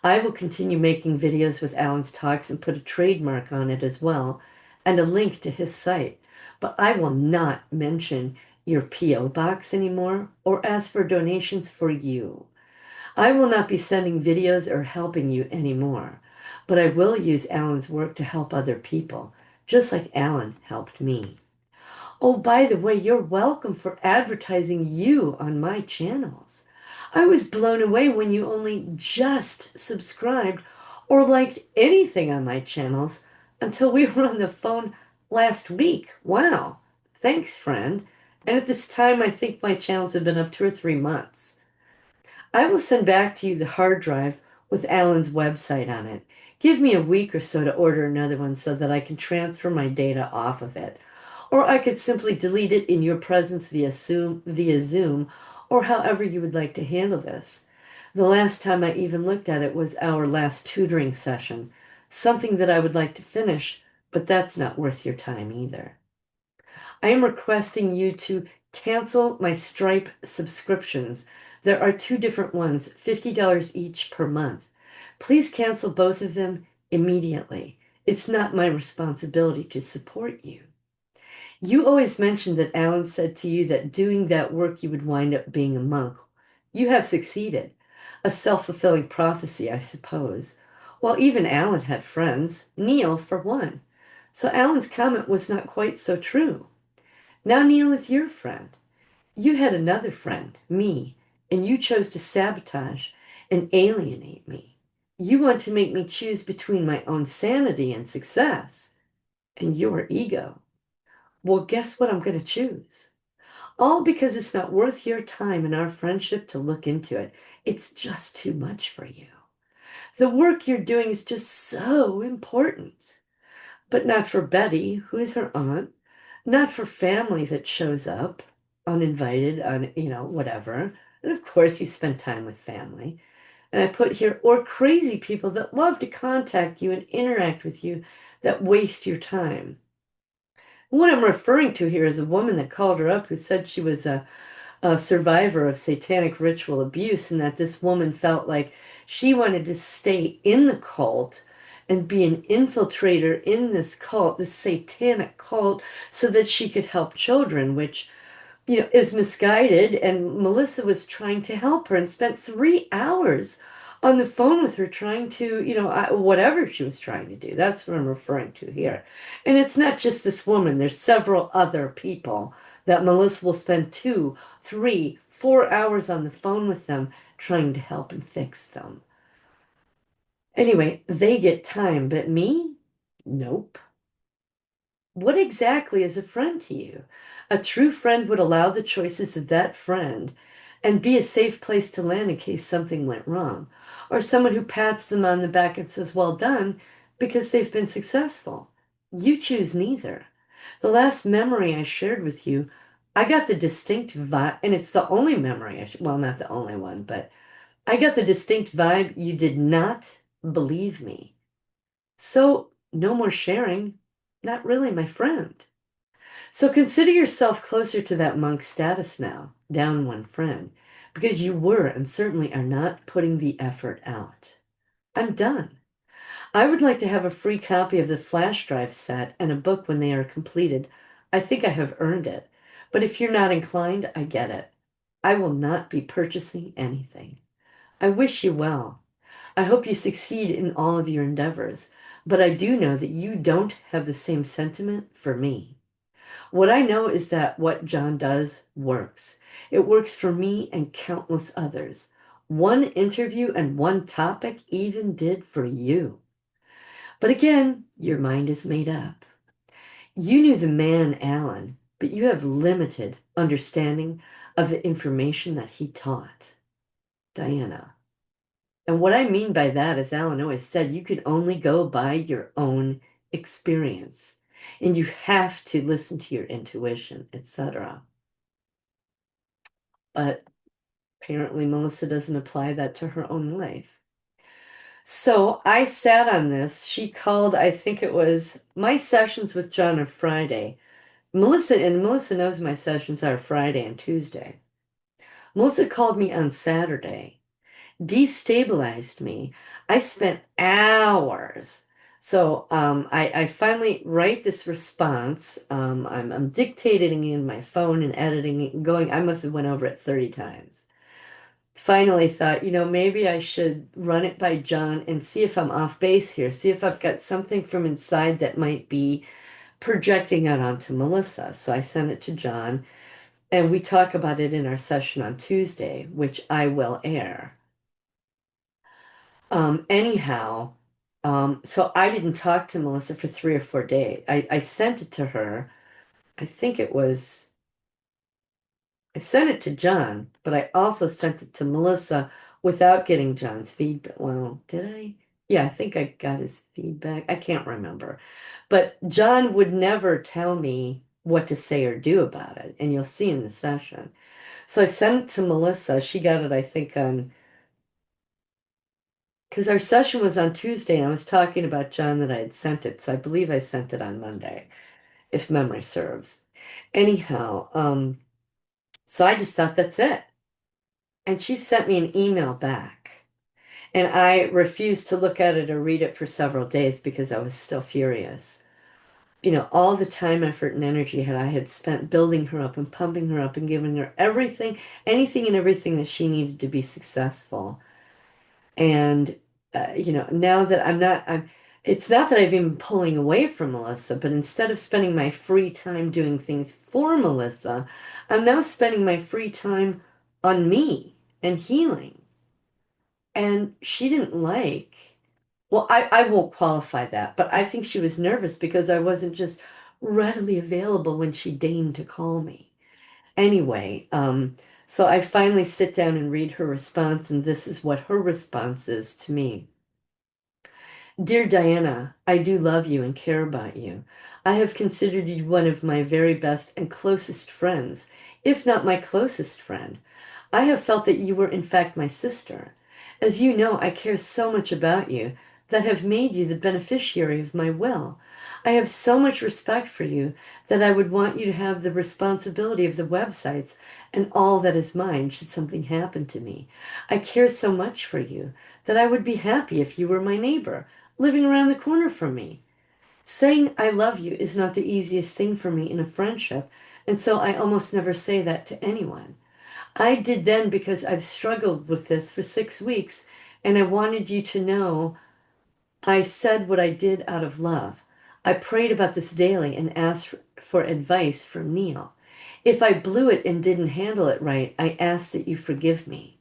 I will continue making videos with Alan's talks and put a trademark on it as well, and a link to his site. But I will not mention your P.O. box anymore or ask for donations for you. I will not be sending videos or helping you anymore, but I will use Alan's work to help other people, just like Alan helped me. Oh, by the way, you're welcome for advertising you on my channels. I was blown away when you only just subscribed or liked anything on my channels until we were on the phone last week. Wow. Thanks, friend. And at this time, I think my channels have been up 2 or 3 months. I will send back to you the hard drive with Alan's website on it. Give me a week or so to order another one so that I can transfer my data off of it. Or I could simply delete it in your presence via Zoom, or however you would like to handle this. The last time I even looked at it was our last tutoring session, something that I would like to finish, but that's not worth your time either. I am requesting you to cancel my Stripe subscriptions. There are two different ones, $50 each per month. Please cancel both of them immediately. It's not my responsibility to support you. You always mentioned that Alan said to you that doing that work you would wind up being a monk. You have succeeded. A self-fulfilling prophecy, I suppose. Well, even Alan had friends, Neil for one. So Alan's comment was not quite so true. Now Neil is your friend. You had another friend, me, and you chose to sabotage and alienate me. You want to make me choose between my own sanity and success and your ego. Well, guess what I'm going to choose? All because it's not worth your time and our friendship to look into it. It's just too much for you. The work you're doing is just so important. But not for Betty, who is her aunt, not for family that shows up uninvited, whatever. And of course, you spend time with family. And I put here, or crazy people that love to contact you and interact with you that waste your time. What I'm referring to here is a woman that called her up who said she was a survivor of satanic ritual abuse, and that this woman felt like she wanted to stay in the cult and be an infiltrator in this cult, this satanic cult, so that she could help children, which is misguided. And Melissa was trying to help her and spent 3 hours on the phone with her trying to, whatever she was trying to do. That's what I'm referring to here. And it's not just this woman, there's several other people that Melissa will spend 2, 3, 4 hours on the phone with them trying to help and fix them. Anyway, they get time, but me? Nope. What exactly is a friend to you? A true friend would allow the choices of that friend and be a safe place to land in case something went wrong. Or someone who pats them on the back and says, well done, because they've been successful. You choose neither. The last memory I shared with you, I got the distinct vibe, and it's the only memory, well, not the only one, but I got the distinct vibe you did not believe me. So, no more sharing. Not really my friend. So consider yourself closer to that monk status now, down one friend, because you were and certainly are not putting the effort out. I'm done. I would like to have a free copy of the flash drive set and a book when they are completed. I think I have earned it. But if you're not inclined, I get it. I will not be purchasing anything. I wish you well. I hope you succeed in all of your endeavors, but I do know that you don't have the same sentiment for me. What I know is that what Jon does works. It works for me and countless others. One interview and one topic even did for you. But again, your mind is made up. You knew the man, Alan, but you have limited understanding of the information that he taught. Diana. And what I mean by that, as Alan always said, you could only go by your own experience. And you have to listen to your intuition, etc. But apparently Melissa doesn't apply that to her own life. So I sat on this. She called, I think it was my sessions with Jon are Friday. Melissa knows my sessions are Friday and Tuesday. Melissa called me on Saturday, destabilized me. I spent hours. So I finally write this response. I'm dictating in my phone and editing it and going. I must have went over it 30 times. Finally thought, maybe I should run it by Jon and see if I'm off base here, see if I've got something from inside that might be projecting out onto Melissa. So I sent it to Jon, and we talk about it in our session on Tuesday, which I will air. Anyhow, so I didn't talk to Melissa for 3 or 4 days. I sent it to her. I think it was I sent it to Jon, but I also sent it to Melissa without getting John's feedback. Well, did I? Yeah, I think I got his feedback. I can't remember. But John would never tell me what to say or do about it, and you'll see in the session. So I sent it to Melissa. She got it, I think, on because our session was on Tuesday, and I was talking about John that I had sent it. So I believe I sent it on Monday, if memory serves. Anyhow, so I just thought that's it. And she sent me an email back. And I refused to look at it or read it for several days because I was still furious. All the time, effort, and energy I had spent building her up and pumping her up and giving her everything, anything and everything that she needed to be successful. And, now that it's not that I've been pulling away from Melissa, but instead of spending my free time doing things for Melissa, I'm now spending my free time on me and healing. And she didn't like, well, I won't qualify that, but I think she was nervous because I wasn't just readily available when she deigned to call me. Anyway, so I finally sit down and read her response, and this is what her response is to me. Dear Diana, I do love you and care about you. I have considered you one of my very best and closest friends, if not my closest friend. I have felt that you were in fact my sister. As you know, I care so much about you that have made you the beneficiary of my will. I have so much respect for you that I would want you to have the responsibility of the websites and all that is mine should something happen to me. I care so much for you that I would be happy if you were my neighbor, living around the corner from me. Saying I love you is not the easiest thing for me in a friendship, and so I almost never say that to anyone. I did then because I've struggled with this for 6 weeks, and I wanted you to know I said what I did out of love. I prayed about this daily and asked for advice from Neil. If I blew it and didn't handle it right, I ask that you forgive me.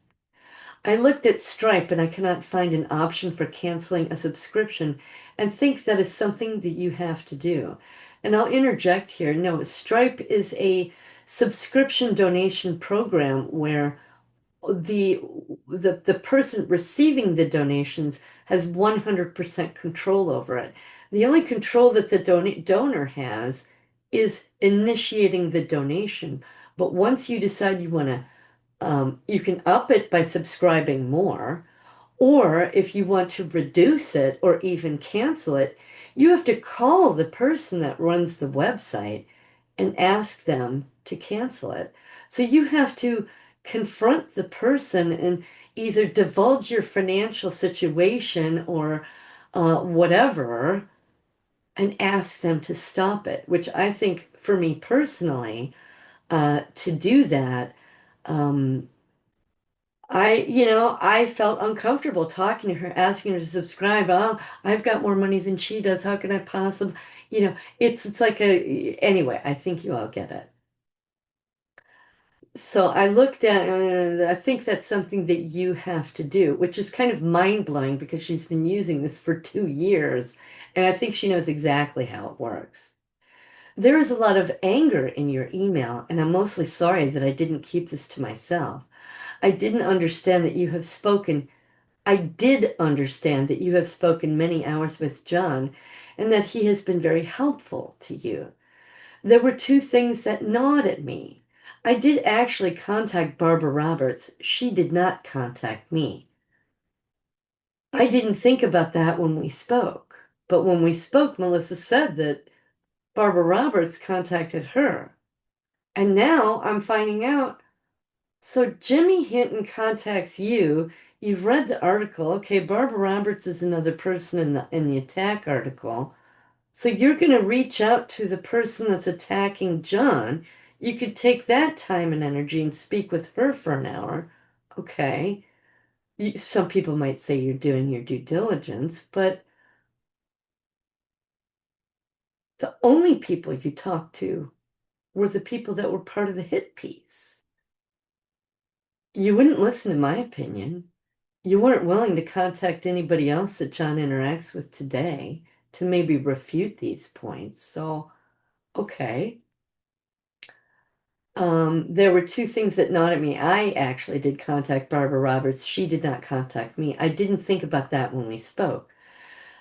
I looked at Stripe and I cannot find an option for canceling a subscription and think that is something that you have to do. And I'll interject here. No, Stripe is a subscription donation program where the the person receiving the donations has 100% control over it. The only control that the donor has is initiating the donation. But once you decide you want to you can up it by subscribing more, or if you want to reduce it or even cancel it, you have to call the person that runs the website and ask them to cancel it. So you have to confront the person and either divulge your financial situation or whatever and ask them to stop it, which I think for me personally, to do that, um, I felt uncomfortable talking to her, asking her to subscribe. Oh, I've got more money than she does. How can I possibly, it's like anyway, I think you all get it. So I looked at, I think that's something that you have to do, which is kind of mind-blowing because she's been using this for 2 years, and I think she knows exactly how it works. There is a lot of anger in your email, and I'm mostly sorry that I didn't keep this to myself. I didn't understand that you have spoken I did understand that you have spoken many hours with John and that he has been very helpful to you. There were two things that gnawed at me. I did actually contact Barbara Roberts. She did not contact me. I didn't think about that when we spoke. But when we spoke, Melissa said that Barbara Roberts contacted her. And now I'm finding out. So Jimmy Hinton contacts you. You've read the article. Okay, Barbara Roberts is another person in the attack article. So you're going to reach out to the person that's attacking John. You could take that time and energy and speak with her for an hour. Okay. Some people might say you're doing your due diligence, but the only people you talked to were the people that were part of the hit piece. You wouldn't listen to my opinion. You weren't willing to contact anybody else that John interacts with today to maybe refute these points. So, okay. There were two things that gnawed at me. I actually did contact Barbara Roberts. She did not contact me. I didn't think about that when we spoke.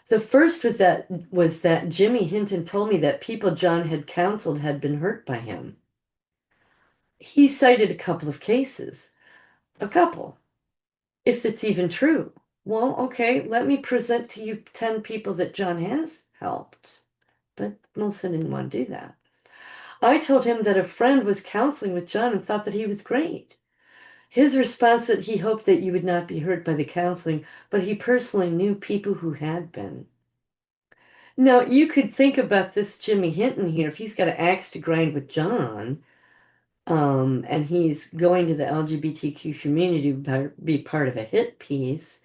The first was that Jimmy Hinton told me that people John had counseled had been hurt by him. He cited a couple of cases. A couple, if it's even true. Well, okay, let me present to you 10 people that John has helped. But Melissa didn't want to do that. I told him that a friend was counseling with John and thought that he was great. His response that he hoped that you would not be hurt by the counseling, but he personally knew people who had been. Now, you could think about this Jimmy Hinton here, if he's got an axe to grind with John, and he's going to the LGBTQ community to be part of a hit piece,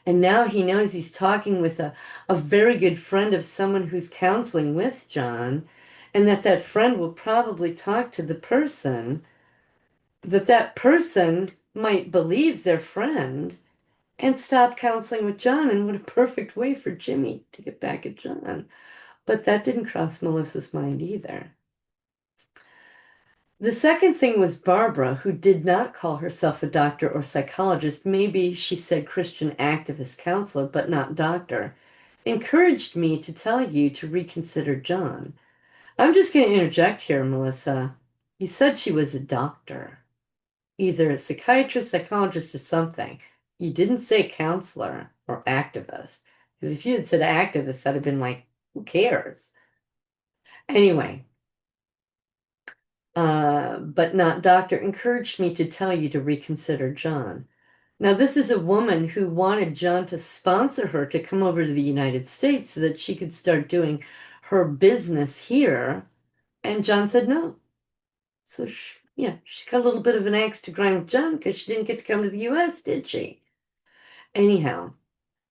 and now he knows he's talking with a very good friend of someone who's counseling with John, and that friend will probably talk to the person, that person might believe their friend and stop counseling with John. And what a perfect way for Jimmy to get back at John. But that didn't cross Melissa's mind either. The second thing was Barbara, who did not call herself a doctor or psychologist. Maybe she said Christian activist counselor, but not doctor. Encouraged me to tell you to reconsider John. I'm just going to interject here, Melissa. You said she was a doctor, either a psychiatrist, psychologist, or something. You didn't say counselor or activist. Because if you had said activist, I'd have been like, who cares? Anyway, but not doctor, encouraged me to tell you to reconsider John. Now, this is a woman who wanted John to sponsor her to come over to the United States so that she could start doing her business here. And John said no. So, yeah, she's got a little bit of an axe to grind with John because she didn't get to come to the US, did she? Anyhow,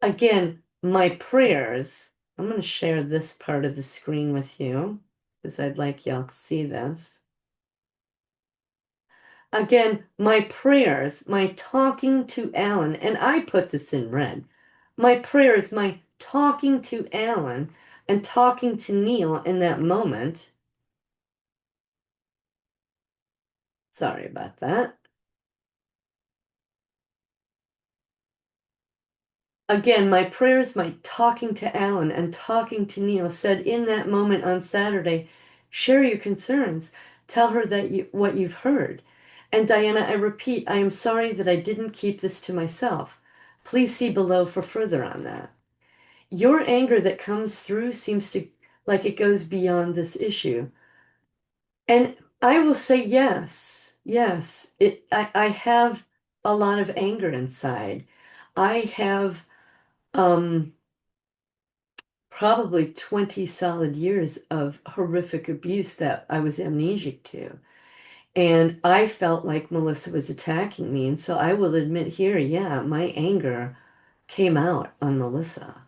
again, my prayers. I'm going to share this part of the screen with you because I'd like y'all to see this. Again, my prayers, my talking to Alan, and I put this in red. My prayers, my talking to Alan and talking to Neil in that moment. Sorry about that. Again, my prayers, my talking to Alan and talking to Neil said in that moment on Saturday, share your concerns. Tell her what you've heard. And Diana, I repeat, I am sorry that I didn't keep this to myself. Please see below for further on that. Your anger that comes through seems to like it goes beyond this issue. And I will say yes, yes. I have a lot of anger inside. I have um probably 20 solid years of horrific abuse that I was amnesic to. And I felt like Melissa was attacking me. And so I will admit here, yeah, my anger came out on Melissa.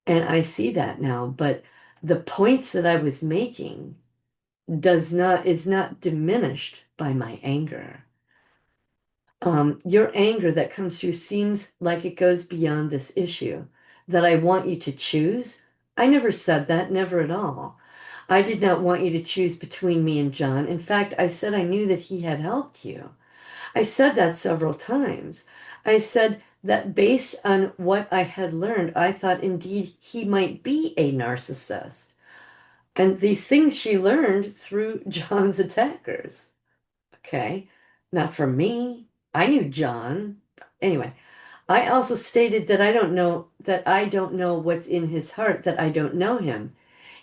And I see that now, but the points that I was making is not diminished by my anger. Your anger that comes through seems like it goes beyond this issue, that I want you to choose. I never said that, never at all. I did not want you to choose between me and John. In fact, I said I knew that he had helped you. I said that several times. I said that based on what I had learned, I thought indeed he might be a narcissist. And these things she learned through John's attackers. Okay, not from me. I knew John. Anyway, I also stated that I don't know what's in his heart, that I don't know him.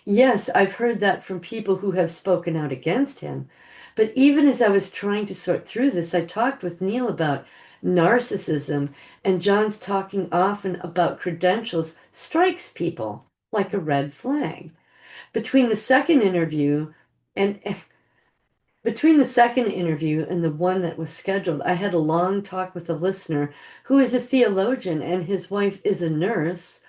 Yes, I've heard that from people who have spoken out against him. But even as I was trying to sort through this, I talked with Neil about narcissism, and John's talking often about credentials strikes people like a red flag. Between the second interview and between the second interview and the one that was scheduled, I had a long talk with a listener who is a theologian and his wife is a nurse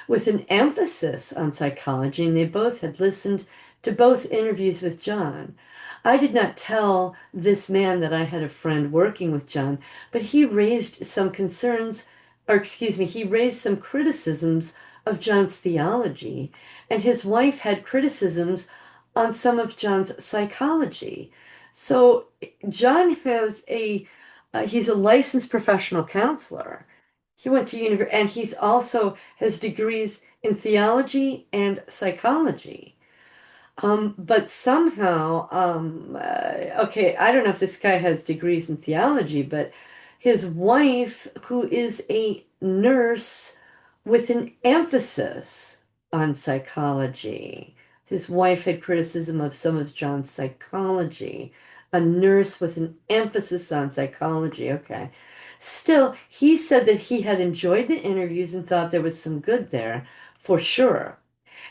with an emphasis on psychology, and they both had listened to both interviews with John. I did not tell this man that I had a friend working with John, but he raised some concerns, or excuse me, he raised some criticisms of John's theology, and his wife had criticisms on some of John's psychology. So Jon has he's a licensed professional counselor. He went to university and he's also has degrees in theology and psychology. But somehow, okay, I don't know if this guy has degrees in theology, but his wife, who is a nurse with an emphasis on psychology, his wife had criticism of some of John's psychology, a nurse with an emphasis on psychology. Okay. Still, he said that he had enjoyed the interviews and thought there was some good there for sure.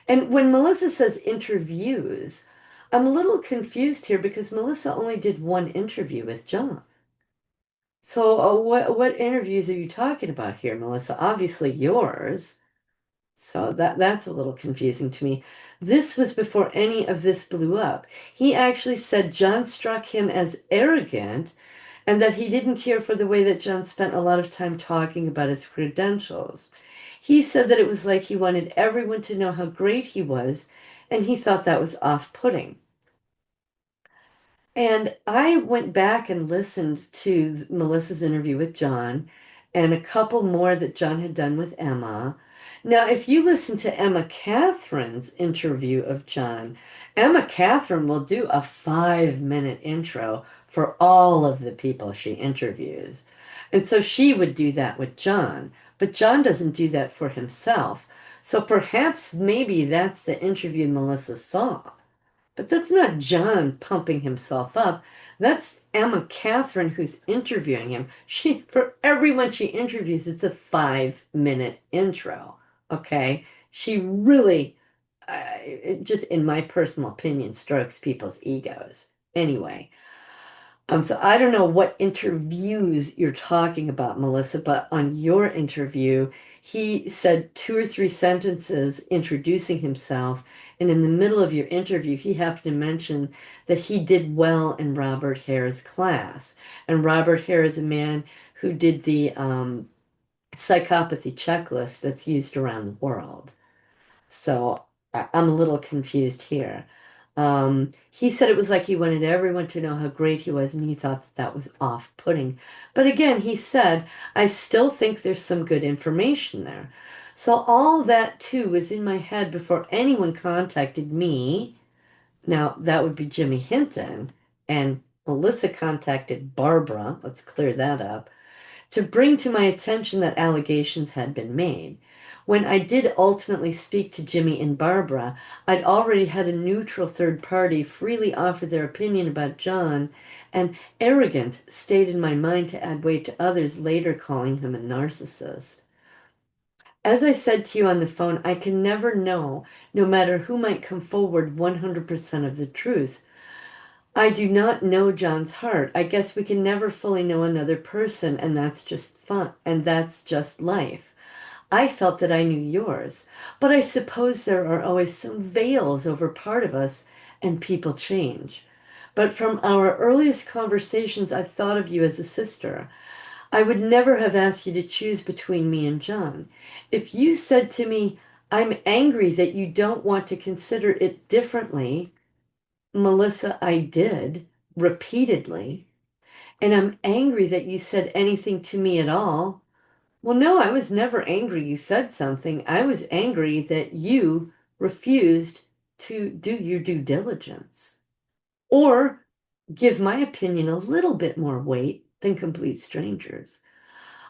And when Melissa says interviews, I'm a little confused here because Melissa only did one interview with John. So, what interviews are you talking about here, Melissa? Obviously yours. So that's a little confusing to me. This was before any of this blew up. He actually said John struck him as arrogant and that he didn't care for the way that John spent a lot of time talking about his credentials. He said that it was like he wanted everyone to know how great he was, and he thought that was off-putting. And I went back and listened to Melissa's interview with John and a couple more that John had done with Emma. Now, if you listen to Emma Catherine's interview of John, Emma Catherine will do a 5-minute intro for all of the people she interviews. And so she would do that with John, but John doesn't do that for himself. So perhaps maybe that's the interview Melissa saw. But that's not John pumping himself up. That's Emma Catherine who's interviewing him. For everyone she interviews, it's a 5-minute intro. Okay. She really, just in my personal opinion, strokes people's egos. Anyway, so I don't know what interviews you're talking about, Melissa, but on your interview, he said 2 or 3 sentences introducing himself, and in the middle of your interview, he happened to mention that he did well in Robert Hare's class. And Robert Hare is a man who did the psychopathy checklist that's used around the world. So I'm a little confused here. He said it was like he wanted everyone to know how great he was, and he thought that that was off-putting. But again, he said, I still think there's some good information there. So all that too was in my head before anyone contacted me. Now, that would be Jimmy Hinton, and Melissa contacted Barbara. Let's clear that up to bring to my attention that allegations had been made. When I did ultimately speak to Jimmy and Barbara, I'd already had a neutral third party freely offer their opinion about John, and arrogant stayed in my mind to add weight to others later calling him a narcissist. As I said to you on the phone, I can never know, no matter who might come forward, 100% of the truth. I do not know John's heart. I guess we can never fully know another person, and that's just fun, and that's just life. I felt that I knew yours, but I suppose there are always some veils over part of us, and people change. But from our earliest conversations, I've thought of you as a sister. I would never have asked you to choose between me and John. If you said to me, I'm angry that you don't want to consider it differently, Melissa, I did repeatedly, and I'm angry that you said anything to me at all. Well, no, I was never angry you said something. I was angry that you refused to do your due diligence or give my opinion a little bit more weight than complete strangers.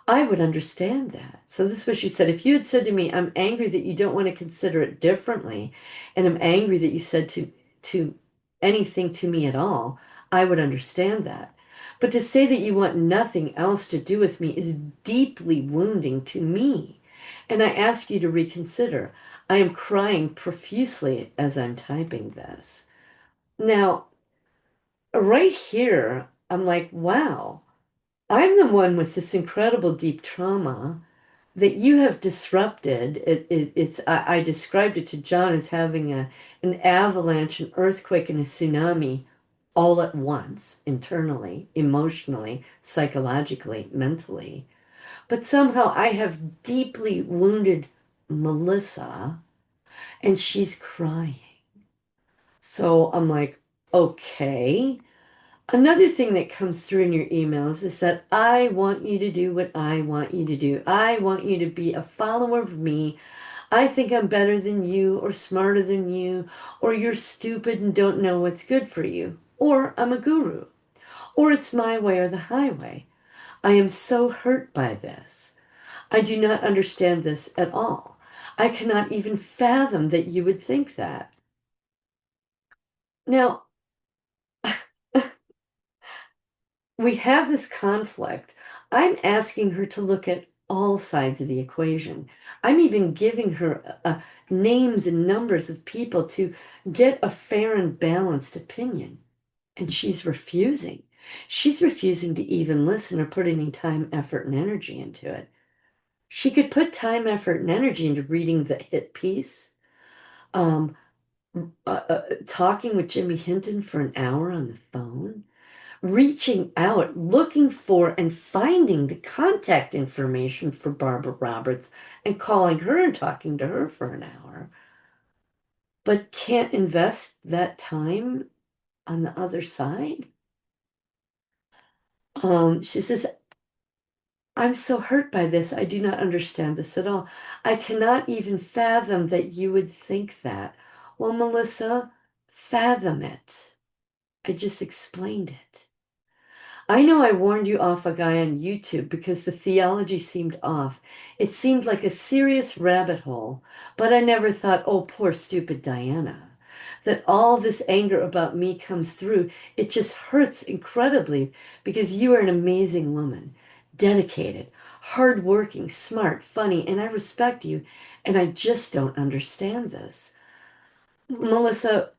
I would understand that. So this is what you said. If you had said to me, I'm angry that you don't want to consider it differently, and I'm angry that you said to anything to me at all, I would understand that. But to say that you want nothing else to do with me is deeply wounding to me. And I ask you to reconsider. I am crying profusely as I'm typing this. Now, right here, I'm like, wow. I'm the one with this incredible deep trauma that you have disrupted. I described it to John as having an avalanche, an earthquake, and a tsunami all at once, internally, emotionally, psychologically, mentally. But somehow I have deeply wounded Melissa, and she's crying. So I'm like, okay. Another thing that comes through in your emails is that I want you to do what I want you to do. I want you to be a follower of me. I think I'm better than you, or smarter than you, or you're stupid and don't know what's good for you, or I'm a guru, or it's my way or the highway. I am so hurt by this. I do not understand this at all. I cannot even fathom that you would think that. Now, we have this conflict. I'm asking her to look at all sides of the equation. I'm even giving her names and numbers of people to get a fair and balanced opinion. And she's refusing. She's refusing to even listen or put any time, effort, and energy into it. She could put time, effort, and energy into reading the hit piece, um, talking with Jimmy Hinton for an hour on the phone, reaching out, looking for and finding the contact information for Barbara Roberts and calling her and talking to her for an hour, but can't invest that time on the other side. She says, I'm so hurt by this. I do not understand this at all. I cannot even fathom that you would think that. Well, Melissa, fathom it. I just explained it. I know I warned you off a guy on YouTube because the theology seemed off. It seemed like a serious rabbit hole, but I never thought, oh, poor stupid Diana, that all this anger about me comes through. It just hurts incredibly because you are an amazing woman, dedicated, hardworking, smart, funny, and I respect you, and I just don't understand this. Melissa,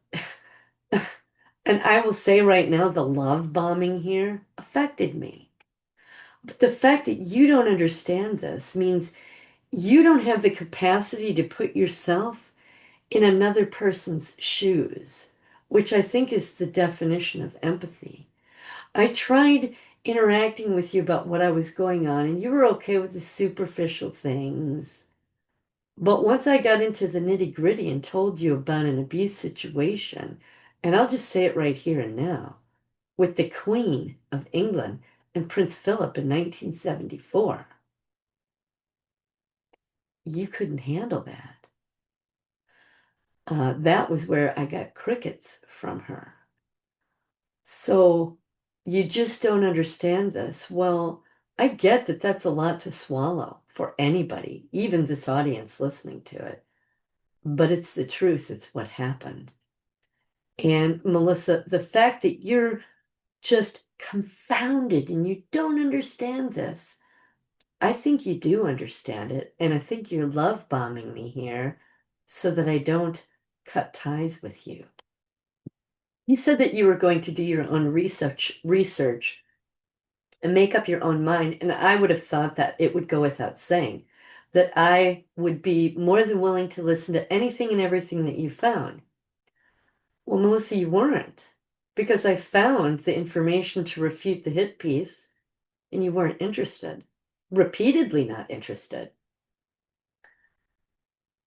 and I will say right now, the love bombing here affected me. But the fact that you don't understand this means you don't have the capacity to put yourself in another person's shoes, which I think is the definition of empathy. I tried interacting with you about what I was going on, and you were okay with the superficial things. But once I got into the nitty gritty and told you about an abuse situation, and I'll just say it right here and now, with the Queen of England and Prince Philip in 1974, you couldn't handle that. That was where I got crickets from her. So you just don't understand this. Well, I get that that's a lot to swallow for anybody, even this audience listening to it. But it's the truth, it's what happened. And Melissa, the fact that you're just confounded and you don't understand this, I think you do understand it. And I think you're love bombing me here so that I don't cut ties with you. You said that you were going to do your own research and make up your own mind. And I would have thought that it would go without saying that I would be more than willing to listen to anything and everything that you found. Well, Melissa, you weren't, because I found the information to refute the hit piece and you weren't interested, repeatedly not interested.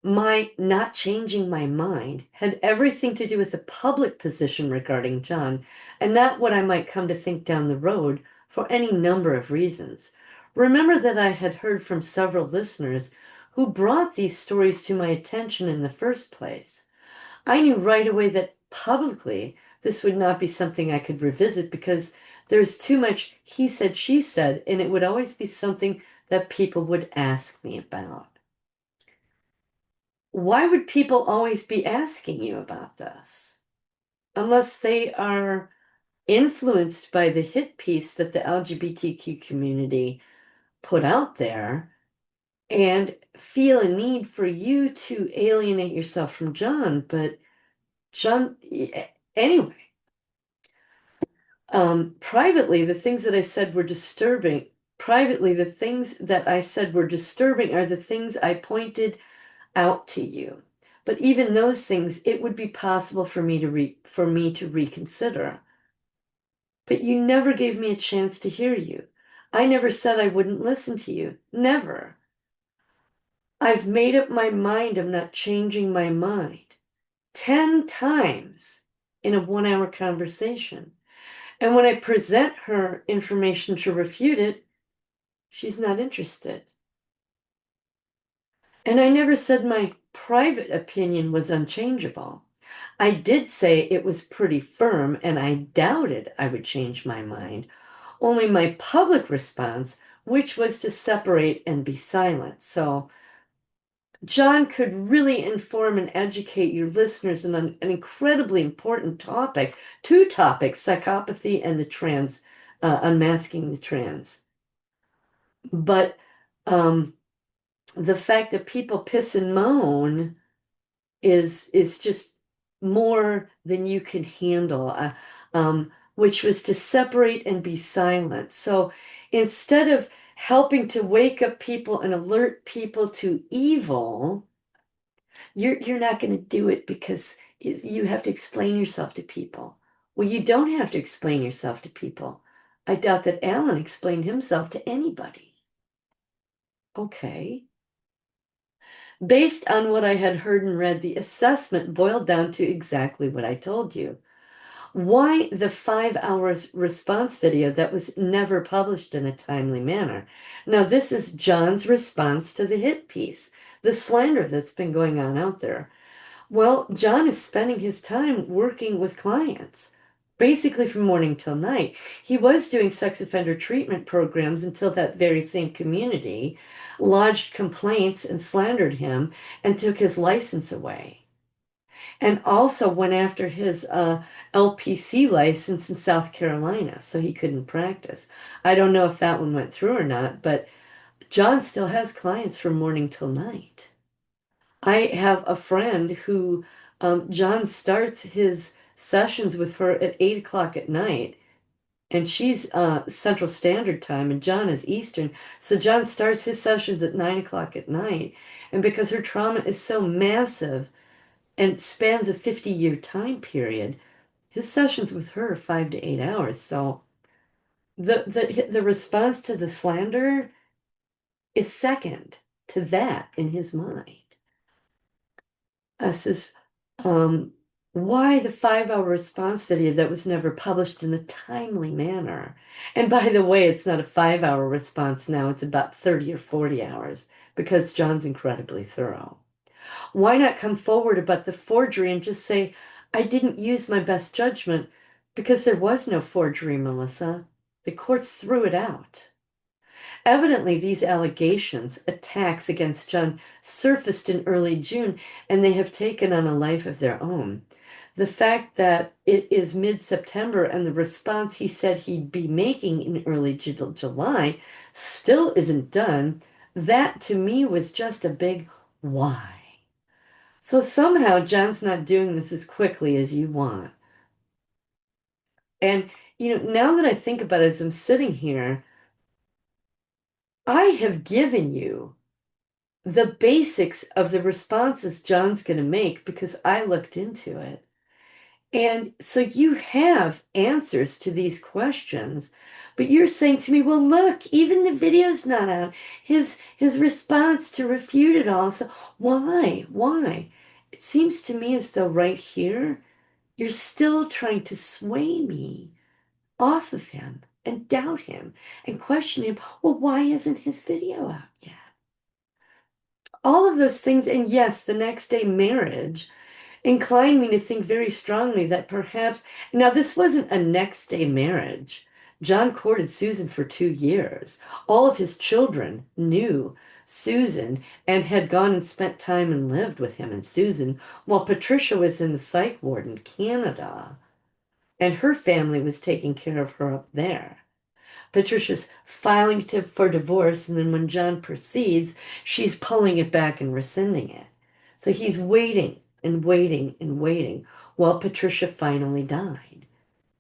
My not changing my mind had everything to do with the public position regarding Jon, and not what I might come to think down the road for any number of reasons. Remember that I had heard from several listeners who brought these stories to my attention in the first place. I knew right away that publicly this would not be something I could revisit because there's too much he said, she said, and it would always be something that people would ask me about. Why would people always be asking you about this? Unless they are influenced by the hit piece that the LGBTQ community put out there and feel a need for you to alienate yourself from Jon. But Jon, anyway, privately, the things that I said were disturbing. Privately, the things that I said were disturbing are the things I pointed out to you. But even those things, it would be possible for me to reconsider. But you never gave me a chance to hear you. I never said I wouldn't listen to you. Never. I've made up my mind. I'm not changing my mind 10 times in a 1 hour conversation. And when I present her information to refute it, she's not interested. And I never said my private opinion was unchangeable. I did say it was pretty firm, and I doubted I would change my mind. Only my public response, which was to separate and be silent. So Jon could really inform and educate your listeners on an incredibly important topic, two topics, psychopathy and the trans, unmasking the trans. But um, the fact that people piss and moan is just more than you can handle, which was to separate and be silent. So instead of helping to wake up people and alert people to evil, you're not going to do it because you have to explain yourself to people. Well, you don't have to explain yourself to people. I doubt that Alan explained himself to anybody. Okay. Based on what I had heard and read, the assessment boiled down to exactly what I told you. Why the 5 hours response video that was never published in a timely manner? Now, this is Jon's response to the hit piece, the slander that's been going on out there. Well, Jon is spending his time working with clients, basically from morning till night. He was doing sex offender treatment programs until that very same community lodged complaints and slandered him and took his license away. And also went after his LPC license in South Carolina, so he couldn't practice. I don't know if that one went through or not, but Jon still has clients from morning till night. I have a friend who Jon starts his sessions with her at 8 o'clock at night, and she's Central Standard Time, and Jon is Eastern. So Jon starts his sessions at 9 o'clock at night, and because her trauma is so massive and spans a 50-year time period, his sessions with her are 5 to 8 hours. So the response to the slander is second to that in his mind. Says, um, why the 5 hour response video that was never published in a timely manner? And by the way, it's not a 5 hour response now, it's about 30 or 40 hours because Jon's incredibly thorough. Why not come forward about the forgery and just say, I didn't use my best judgment because there was no forgery, Melissa. The courts threw it out. Evidently, these allegations, attacks against Jon, surfaced in early June, and they have taken on a life of their own. The fact that it is mid-September and the response he said he'd be making in early July still isn't done, that to me was just a big why. So somehow Jon's not doing this as quickly as you want. And, now that I think about it as I'm sitting here, I have given you the basics of the responses Jon's going to make because I looked into it. And so you have answers to these questions, but you're saying to me, well, look, even the video's not out. His response to refute it all. So why? Why? It seems to me as though right here, you're still trying to sway me off of him and doubt him and question him. Well, why isn't his video out yet? All of those things, and yes, the next day marriage inclined me to think very strongly that perhaps, now this wasn't a next day marriage. Jon courted Susan for 2 years. All of his children knew Susan and had gone and spent time and lived with him and Susan while Patricia was in the psych ward in Canada, and her family was taking care of her up there. Patricia's filing for divorce, and then when Jon proceeds, she's pulling it back and rescinding it. So he's waiting and waiting and waiting while Patricia finally died.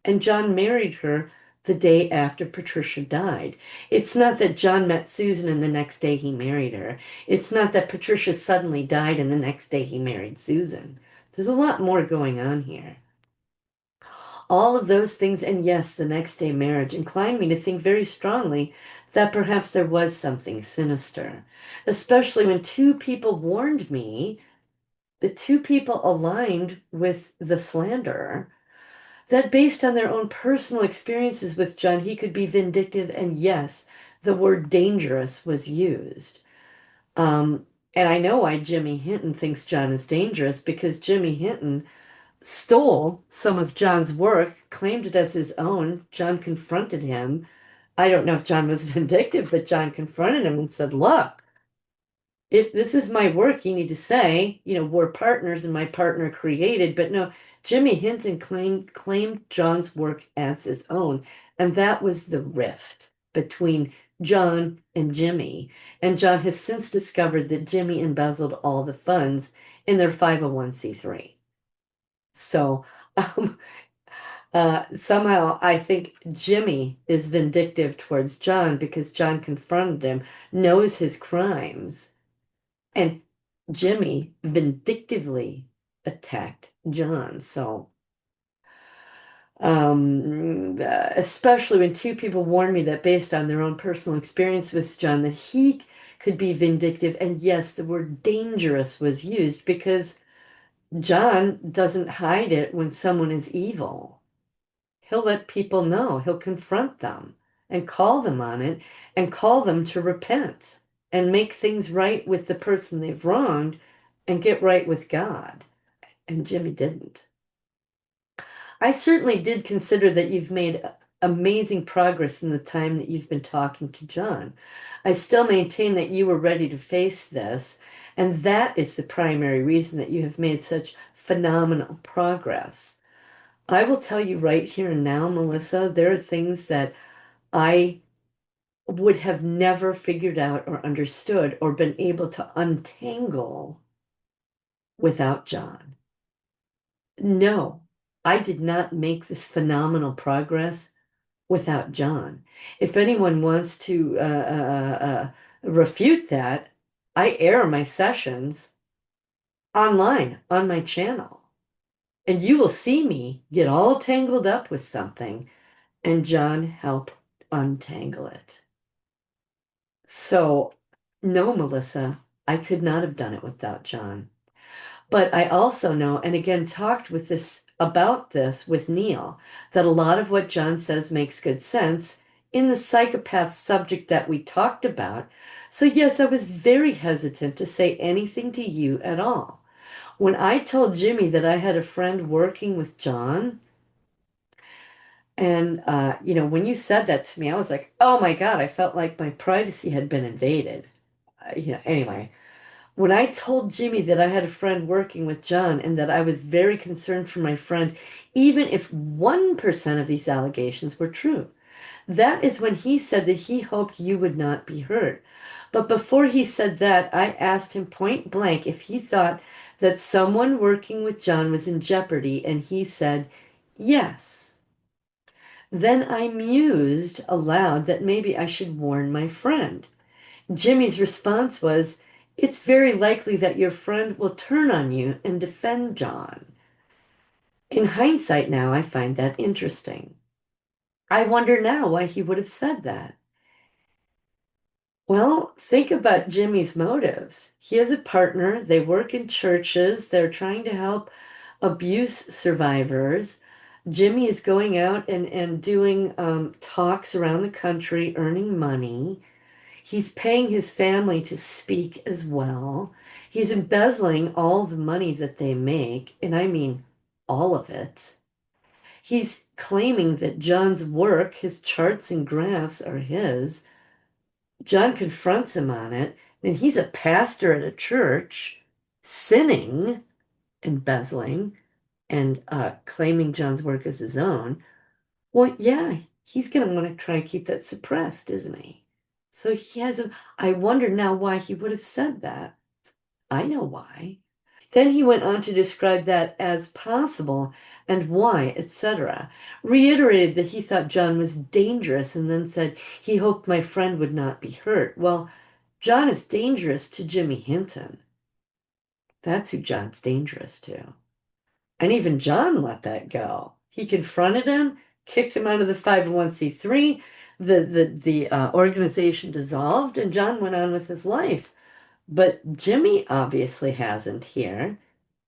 And Jon married her the day after Patricia died. It's not that Jon met Susan and the next day he married her. It's not that Patricia suddenly died and the next day he married Susan. There's a lot more going on here. All of those things, and yes, the next day marriage inclined me to think very strongly that perhaps there was something sinister, especially when two people warned me, the two people aligned with the slanderer, that based on their own personal experiences with John, he could be vindictive, and yes, the word dangerous was used. Um, and I know why Jimmy Hinton thinks John is dangerous because Jimmy Hinton stole some of John's work, claimed it as his own. John confronted him. I don't know if John was vindictive, but John confronted him and said, "Look, if this is my work, you need to say, we're partners and my partner created." But no, Jimmy Hinton claimed John's work as his own. And that was the rift between John and Jimmy. And John has since discovered that Jimmy embezzled all the funds in their 501(c)(3. So um, somehow I think Jimmy is vindictive towards John because John confronted him, knows his crimes, and Jimmy vindictively attacked John. So, especially when two people warned me that based on their own personal experience with John, that he could be vindictive. And yes, the word dangerous was used because John doesn't hide it when someone is evil. He'll let people know, he'll confront them and call them on it and call them to repent and make things right with the person they've wronged and get right with God. And Jimmy didn't. I certainly did consider that you've made amazing progress in the time that you've been talking to John. I still maintain that you were ready to face this, and that is the primary reason that you have made such phenomenal progress. I will tell you right here and now, Melissa, there are things that I would have never figured out or understood or been able to untangle without John. No, I did not make this phenomenal progress without John. If anyone wants to refute that, I air my sessions online on my channel, and you will see me get all tangled up with something, and John helped untangle it. So, no, Melissa, I could not have done it without John. But I also know, and again, talked with this about this with Neil, that a lot of what John says makes good sense in the psychopath subject that we talked about. So, yes, I was very hesitant to say anything to you at all. When I told Jimmy that I had a friend working with John, and when you said that to me, I was like, oh my God, I felt like my privacy had been invaded. Anyway. When I told Jimmy that I had a friend working with John and that I was very concerned for my friend, even if 1% of these allegations were true, that is when he said that he hoped you would not be hurt. But before he said that, I asked him point blank if he thought that someone working with John was in jeopardy, and he said yes. Then I mused aloud that maybe I should warn my friend. Jimmy's response was, "It's very likely that your friend will turn on you and defend John." In hindsight now, I find that interesting. I wonder now why he would have said that. Well, think about Jimmy's motives. He has a partner, they work in churches, they're trying to help abuse survivors. Jimmy is going out and doing talks around the country, earning money. He's paying his family to speak as well. He's embezzling all the money that they make, and I mean all of it. He's claiming that John's work, his charts and graphs, are his. John confronts him on it, and he's a pastor at a church, sinning, embezzling, and claiming John's work as his own. Well, yeah, he's going to want to try and keep that suppressed, isn't he? So he hasn't. I wonder now why he would have said that. I know why. Then he went on to describe that as possible and why, etc. Reiterated that he thought John was dangerous and then said he hoped my friend would not be hurt. Well, John is dangerous to Jimmy Hinton. That's who John's dangerous to. And even John let that go. He confronted him, kicked him out of the 501(c)(3. The organization dissolved, and John went on with his life. But Jimmy obviously hasn't here.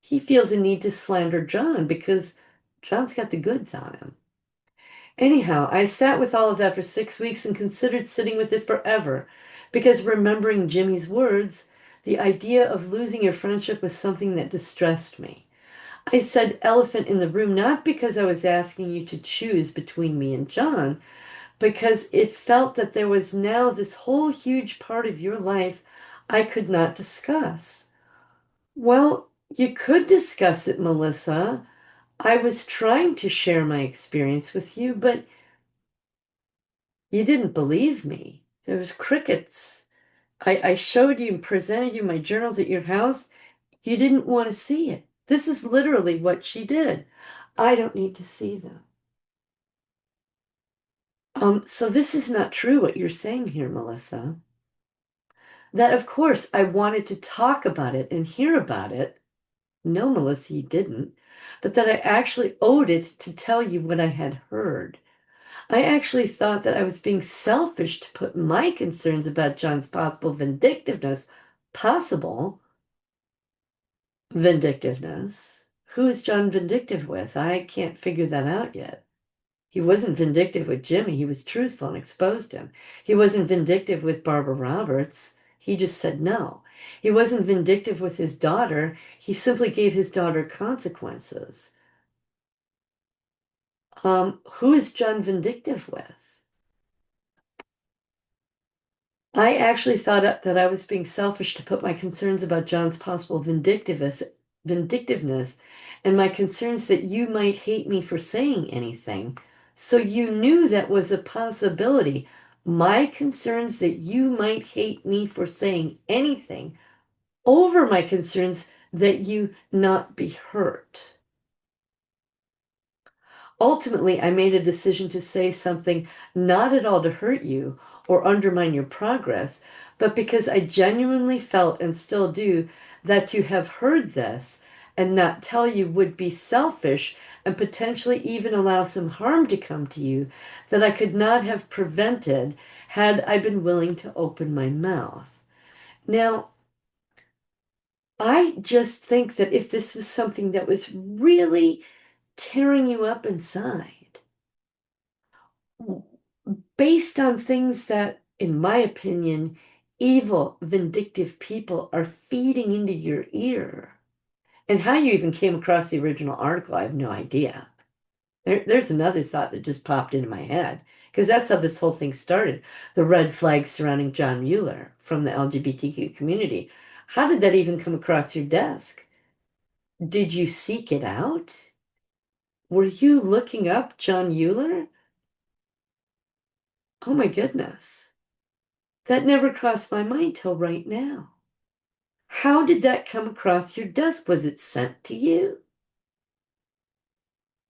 He feels a need to slander John because John's got the goods on him. Anyhow, I sat with all of that for 6 weeks and considered sitting with it forever because remembering Jimmy's words, the idea of losing your friendship was something that distressed me. I said elephant in the room not because I was asking you to choose between me and John, because it felt that there was now this whole huge part of your life I could not discuss. Well, you could discuss it, Melissa. I was trying to share my experience with you, but you didn't believe me. There was crickets. I showed you and presented you my journals at your house. You didn't want to see it. This is literally what she did. I don't need to see them. So this is not true what you're saying here, Melissa. That of course I wanted to talk about it and hear about it. No, Melissa, you didn't. But that I actually owed it to tell you what I had heard. I actually thought that I was being selfish to put my concerns about John's possible vindictiveness. Who is John vindictive with? I can't figure that out yet. He wasn't vindictive with Jimmy. He was truthful and exposed him. He wasn't vindictive with Barbara Roberts. He just said no. He wasn't vindictive with his daughter. He simply gave his daughter consequences. Who is John vindictive with? I actually thought that I was being selfish to put my concerns about John's possible vindictiveness and my concerns that you might hate me for saying anything. So you knew that was a possibility. My concerns that you might hate me for saying anything over my concerns that you not be hurt. Ultimately, I made a decision to say something not at all to hurt you or undermine your progress, but because I genuinely felt and still do that to have heard this and not tell you would be selfish and potentially even allow some harm to come to you that I could not have prevented had I been willing to open my mouth. Now, I just think that if this was something that was really tearing you up inside, based on things that, in my opinion, evil, vindictive people are feeding into your ear. And how you even came across the original article, I have no idea. There's another thought that just popped into my head, because that's how this whole thing started. The red flags surrounding Jon Uhler from the LGBTQ community. How did that even come across your desk? Did you seek it out? Were you looking up Jon Uhler? Oh my goodness. That never crossed my mind till right now. How did that come across your desk? Was it sent to you?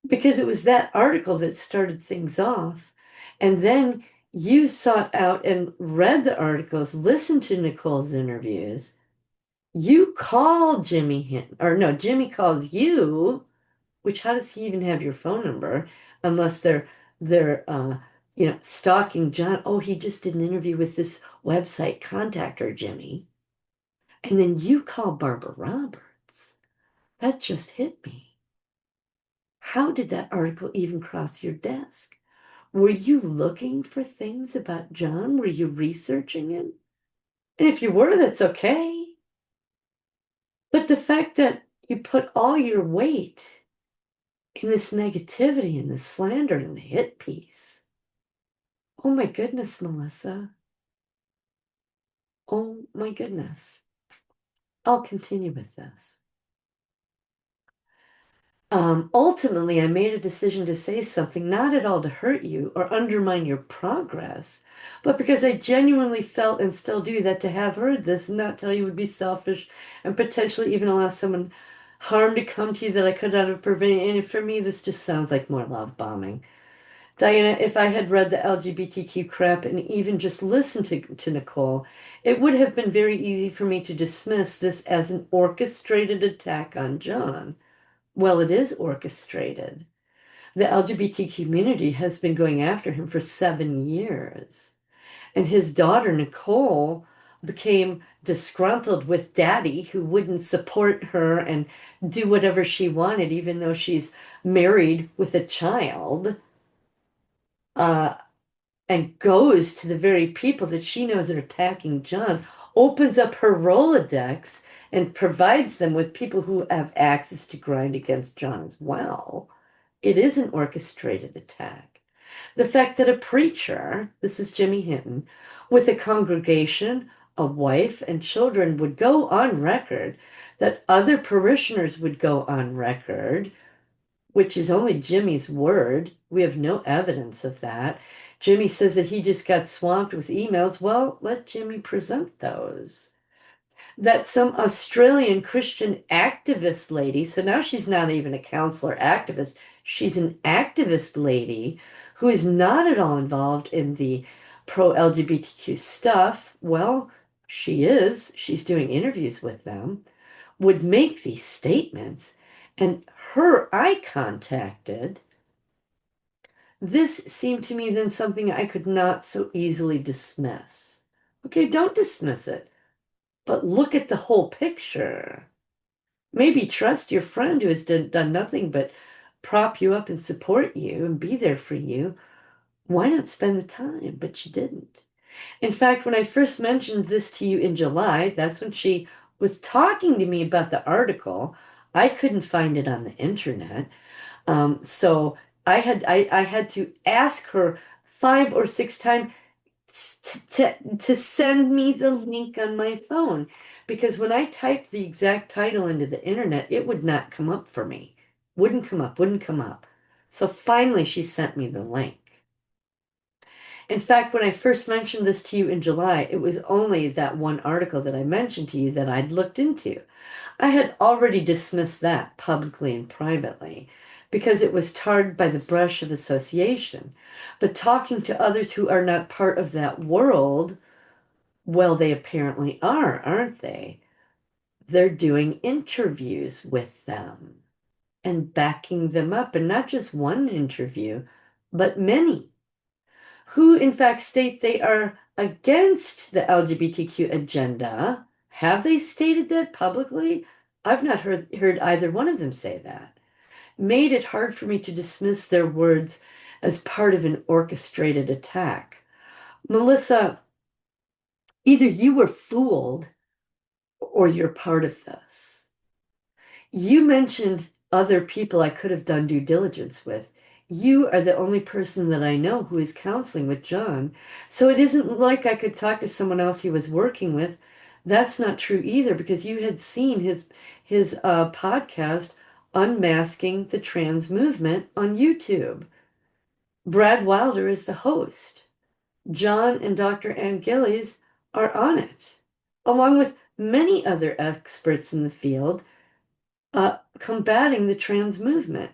Because it was that article that started things off. And then you sought out and read the articles, listened to Nicole's interviews. You called or no, Jimmy calls you, which how does he even have your phone number unless they're stalking John? Oh, he just did an interview with this website. Contact her, Jimmy. And then you call Barbara Roberts. That just hit me. How did that article even cross your desk? Were you looking for things about John? Were you researching him? And if you were, that's okay. But the fact that you put all your weight in this negativity and this slander and the hit piece. Oh my goodness, Melissa. Oh my goodness. I'll continue with this. Ultimately, I made a decision to say something not at all to hurt you or undermine your progress, but because I genuinely felt and still do that to have heard this and not tell you would be selfish and potentially even allow someone harm to come to you that I could not have prevented. And for me, this just sounds like more love bombing. Diana, if I had read the LGBTQ crap and even just listened to Nicole, it would have been very easy for me to dismiss this as an orchestrated attack on John. Well, it is orchestrated. The LGBT community has been going after him for 7 years. And his daughter, Nicole, became disgruntled with daddy who wouldn't support her and do whatever she wanted, even though she's married with a child, uh, and goes to the very people that she knows are attacking John, opens up her Rolodex and provides them with people who have access to grind against John as well. It is an orchestrated attack. The fact that a preacher, this is Jimmy Hinton, with a congregation, a wife, and children would go on record, that other parishioners would go on record, which is only Jimmy's word. We have no evidence of that. Jimmy says that he just got swamped with emails. Well, let Jimmy present those. That some Australian Christian activist lady, so now she's not even a counselor activist, she's an activist lady who is not at all involved in the pro LGBTQ stuff. Well, she is. She's doing interviews with them, would make these statements, and her I contacted. This seemed to me then something I could not so easily dismiss. Okay, don't dismiss it, but look at the whole picture. Maybe trust your friend who has done nothing but prop you up and support you and be there for you. Why not spend the time? But she didn't. In fact, when I first mentioned this to you in July, that's when she was talking to me about the article. I couldn't find it on the internet. So I had to ask her 5 or 6 times to send me the link on my phone, because when I typed the exact title into the internet, it would not come up for me. Wouldn't come up, wouldn't come up. So finally, she sent me the link. In fact, when I first mentioned this to you in July, it was only that one article that I mentioned to you that I'd looked into. I had already dismissed that publicly and privately because it was tarred by the brush of association. But talking to others who are not part of that world, well, they apparently are, aren't they? They're doing interviews with them and backing them up, and not just one interview, but many, who in fact state they are against the LGBTQ agenda. Have they stated that publicly? I've not heard either one of them say that. Made it hard for me to dismiss their words as part of an orchestrated attack. Melissa, either you were fooled or you're part of this. You mentioned other people I could have done due diligence with. You are the only person that I know who is counseling with John. So it isn't like I could talk to someone else he was working with. That's not true either, because you had seen his podcast, Unmasking the Trans Movement, on YouTube. Brad Wilder is the host. John and Dr. Ann Gillies are on it, along with many other experts in the field combating the trans movement.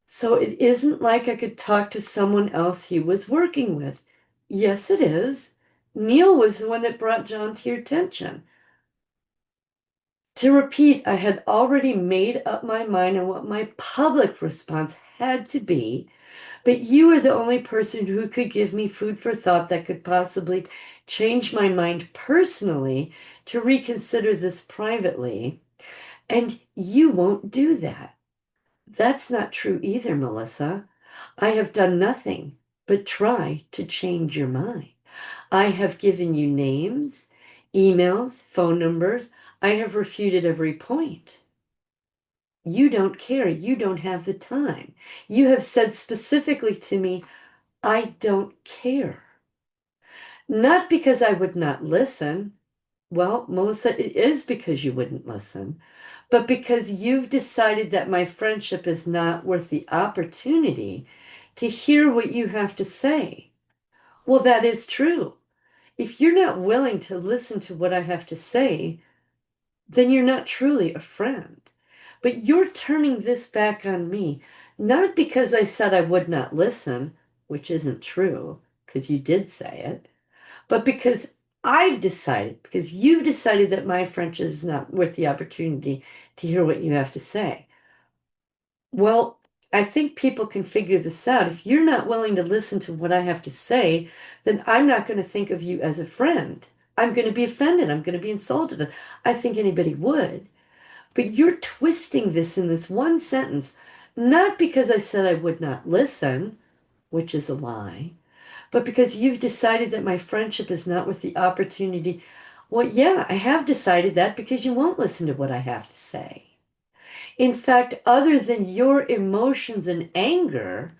So it isn't like I could talk to someone else he was working with. Yes, it is. Neil was the one that brought John to your attention. To repeat, I had already made up my mind on what my public response had to be, but you are the only person who could give me food for thought that could possibly change my mind personally to reconsider this privately. And you won't do that. That's not true either, Melissa. I have done nothing but try to change your mind. I have given you names, emails, phone numbers. I have refuted every point. You don't care. You don't have the time. You have said specifically to me, I don't care. Not because I would not listen. Well, Melissa, it is because you wouldn't listen, but because you've decided that my friendship is not worth the opportunity to hear what you have to say. Well, that is true. If you're not willing to listen to what I have to say, then you're not truly a friend. But you're turning this back on me, not because I said I would not listen, which isn't true, because you did say it, but because I've decided, because you've decided that my friendship is not worth the opportunity to hear what you have to say. Well, I think people can figure this out. If you're not willing to listen to what I have to say, then I'm not going to think of you as a friend. I'm going to be offended. I'm going to be insulted. I think anybody would. But you're twisting this in this one sentence, not because I said I would not listen, which is a lie, but because you've decided that my friendship is not worth the opportunity. Well, yeah, I have decided that because you won't listen to what I have to say. In fact, other than your emotions and anger,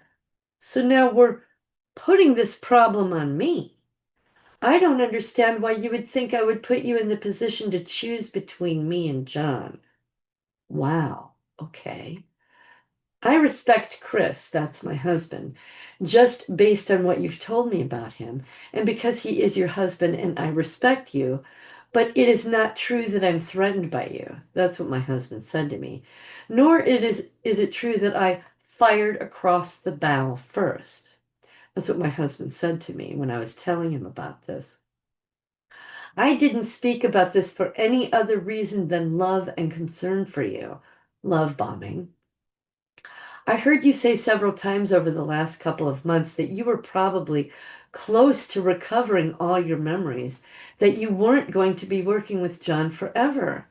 so now we're putting this problem on me. I don't understand why you would think I would put you in the position to choose between me and Jon. Wow. Okay. I respect Chris, that's my husband, just based on what you've told me about him, and because he is your husband and I respect you, but it is not true that I'm threatened by you. That's what my husband said to me. Nor is it true that I fired across the bow first. That's what my husband said to me when I was telling him about this. I didn't speak about this for any other reason than love and concern for you. Love bombing. I heard you say several times over the last couple of months that you were probably close to recovering all your memories, that you weren't going to be working with Jon forever.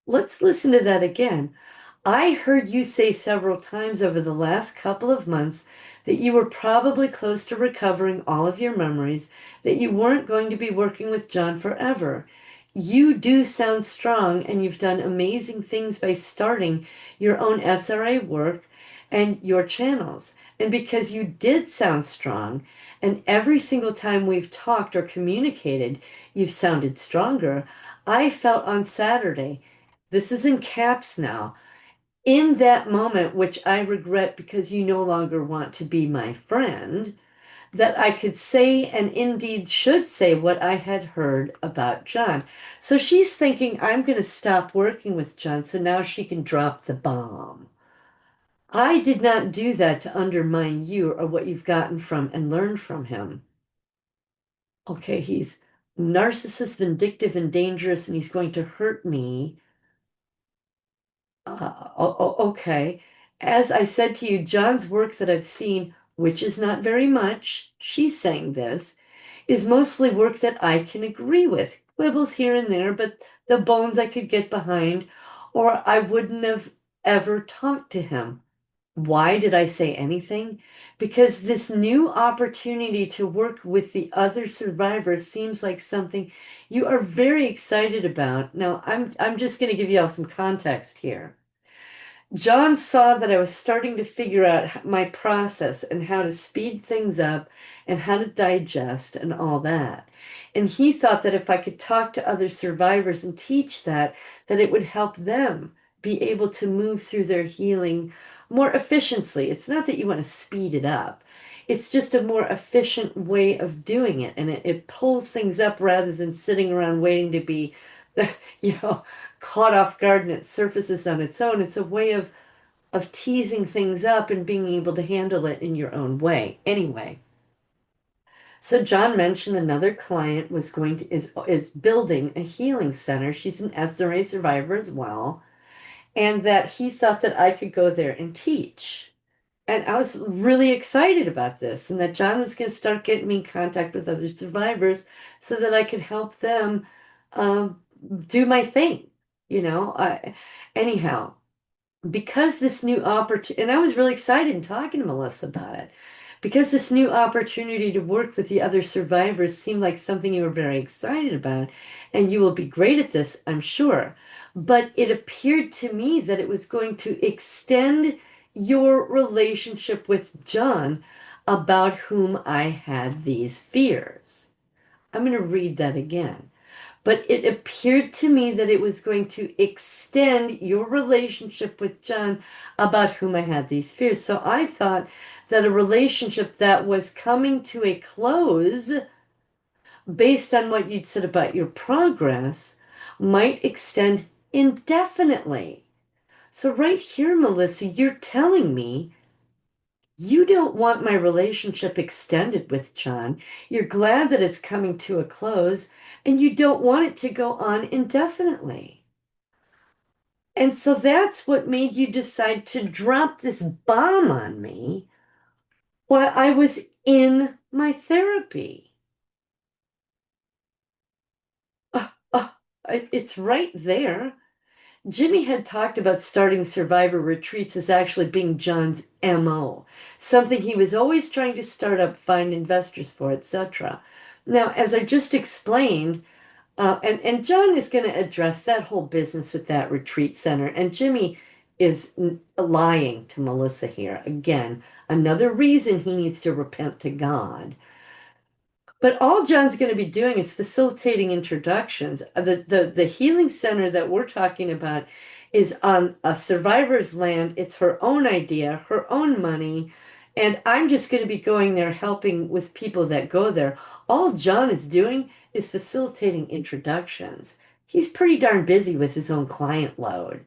Let's listen to that again. I heard you say several times over the last couple of months that you were probably close to recovering all of your memories, that you weren't going to be working with Jon forever. You do sound strong, and you've done amazing things by starting your own SRA work and your channels. And because you did sound strong, and every single time we've talked or communicated, you've sounded stronger, I felt on Saturday, this is in caps now, in that moment, which I regret because you no longer want to be my friend, that I could say and indeed should say what I had heard about Jon. So she's thinking I'm going to stop working with Jon so now she can drop the bomb. I did not do that to undermine you or what you've gotten from and learned from him. Okay, he's narcissist, vindictive, and dangerous, and he's going to hurt me. Okay. As I said to you, Jon's work that I've seen, which is not very much, she's saying this, is mostly work that I can agree with. Quibbles here and there, but the bones I could get behind, or I wouldn't have ever talked to him. Why did I say anything? Because this new opportunity to work with the other survivors seems like something you are very excited about. Now, I'm just going to give you all some context here. Jon saw that I was starting to figure out my process and how to speed things up and how to digest and all that. And he thought that if I could talk to other survivors and teach that, that it would help them be able to move through their healing more efficiently. It's not that you want to speed it up. It's just a more efficient way of doing it. And it pulls things up rather than sitting around waiting to be, you know, caught off guard and it surfaces on its own. It's a way of teasing things up and being able to handle it in your own way. Anyway, so Jon mentioned another client was going to is building a healing center. She's an SRA survivor as well, and that he thought that I could go there and teach. And I was really excited about this, and that Jon was going to start getting me in contact with other survivors so that I could help them um, do my thing. Anyhow, because this new opportunity, and I was really excited in talking to Melissa about it, because this new opportunity to work with the other survivors seemed like something you were very excited about, and you will be great at this, I'm sure. But it appeared to me that it was going to extend your relationship with Jon, about whom I had these fears. I'm going to read that again. But it appeared to me that it was going to extend your relationship with Jon, about whom I had these fears. So I thought that a relationship that was coming to a close, based on what you'd said about your progress, might extend indefinitely. So right here, Melissa, you're telling me you don't want my relationship extended with Jon. You're glad that it's coming to a close, and you don't want it to go on indefinitely. And so that's what made you decide to drop this bomb on me while I was in my therapy. It's right there. Jimmy had talked about starting survivor retreats as actually being John's MO, something he was always trying to start up, find investors for, etc. Now, as I just explained, and John is going to address that whole business with that retreat center, and Jimmy is lying to Melissa here. Again, another reason he needs to repent to God. But all John's going to be doing is facilitating introductions. The healing center that we're talking about is on a survivor's land. It's her own idea, her own money. And I'm just going to be going there helping with people that go there. All John is doing is facilitating introductions. He's pretty darn busy with his own client load.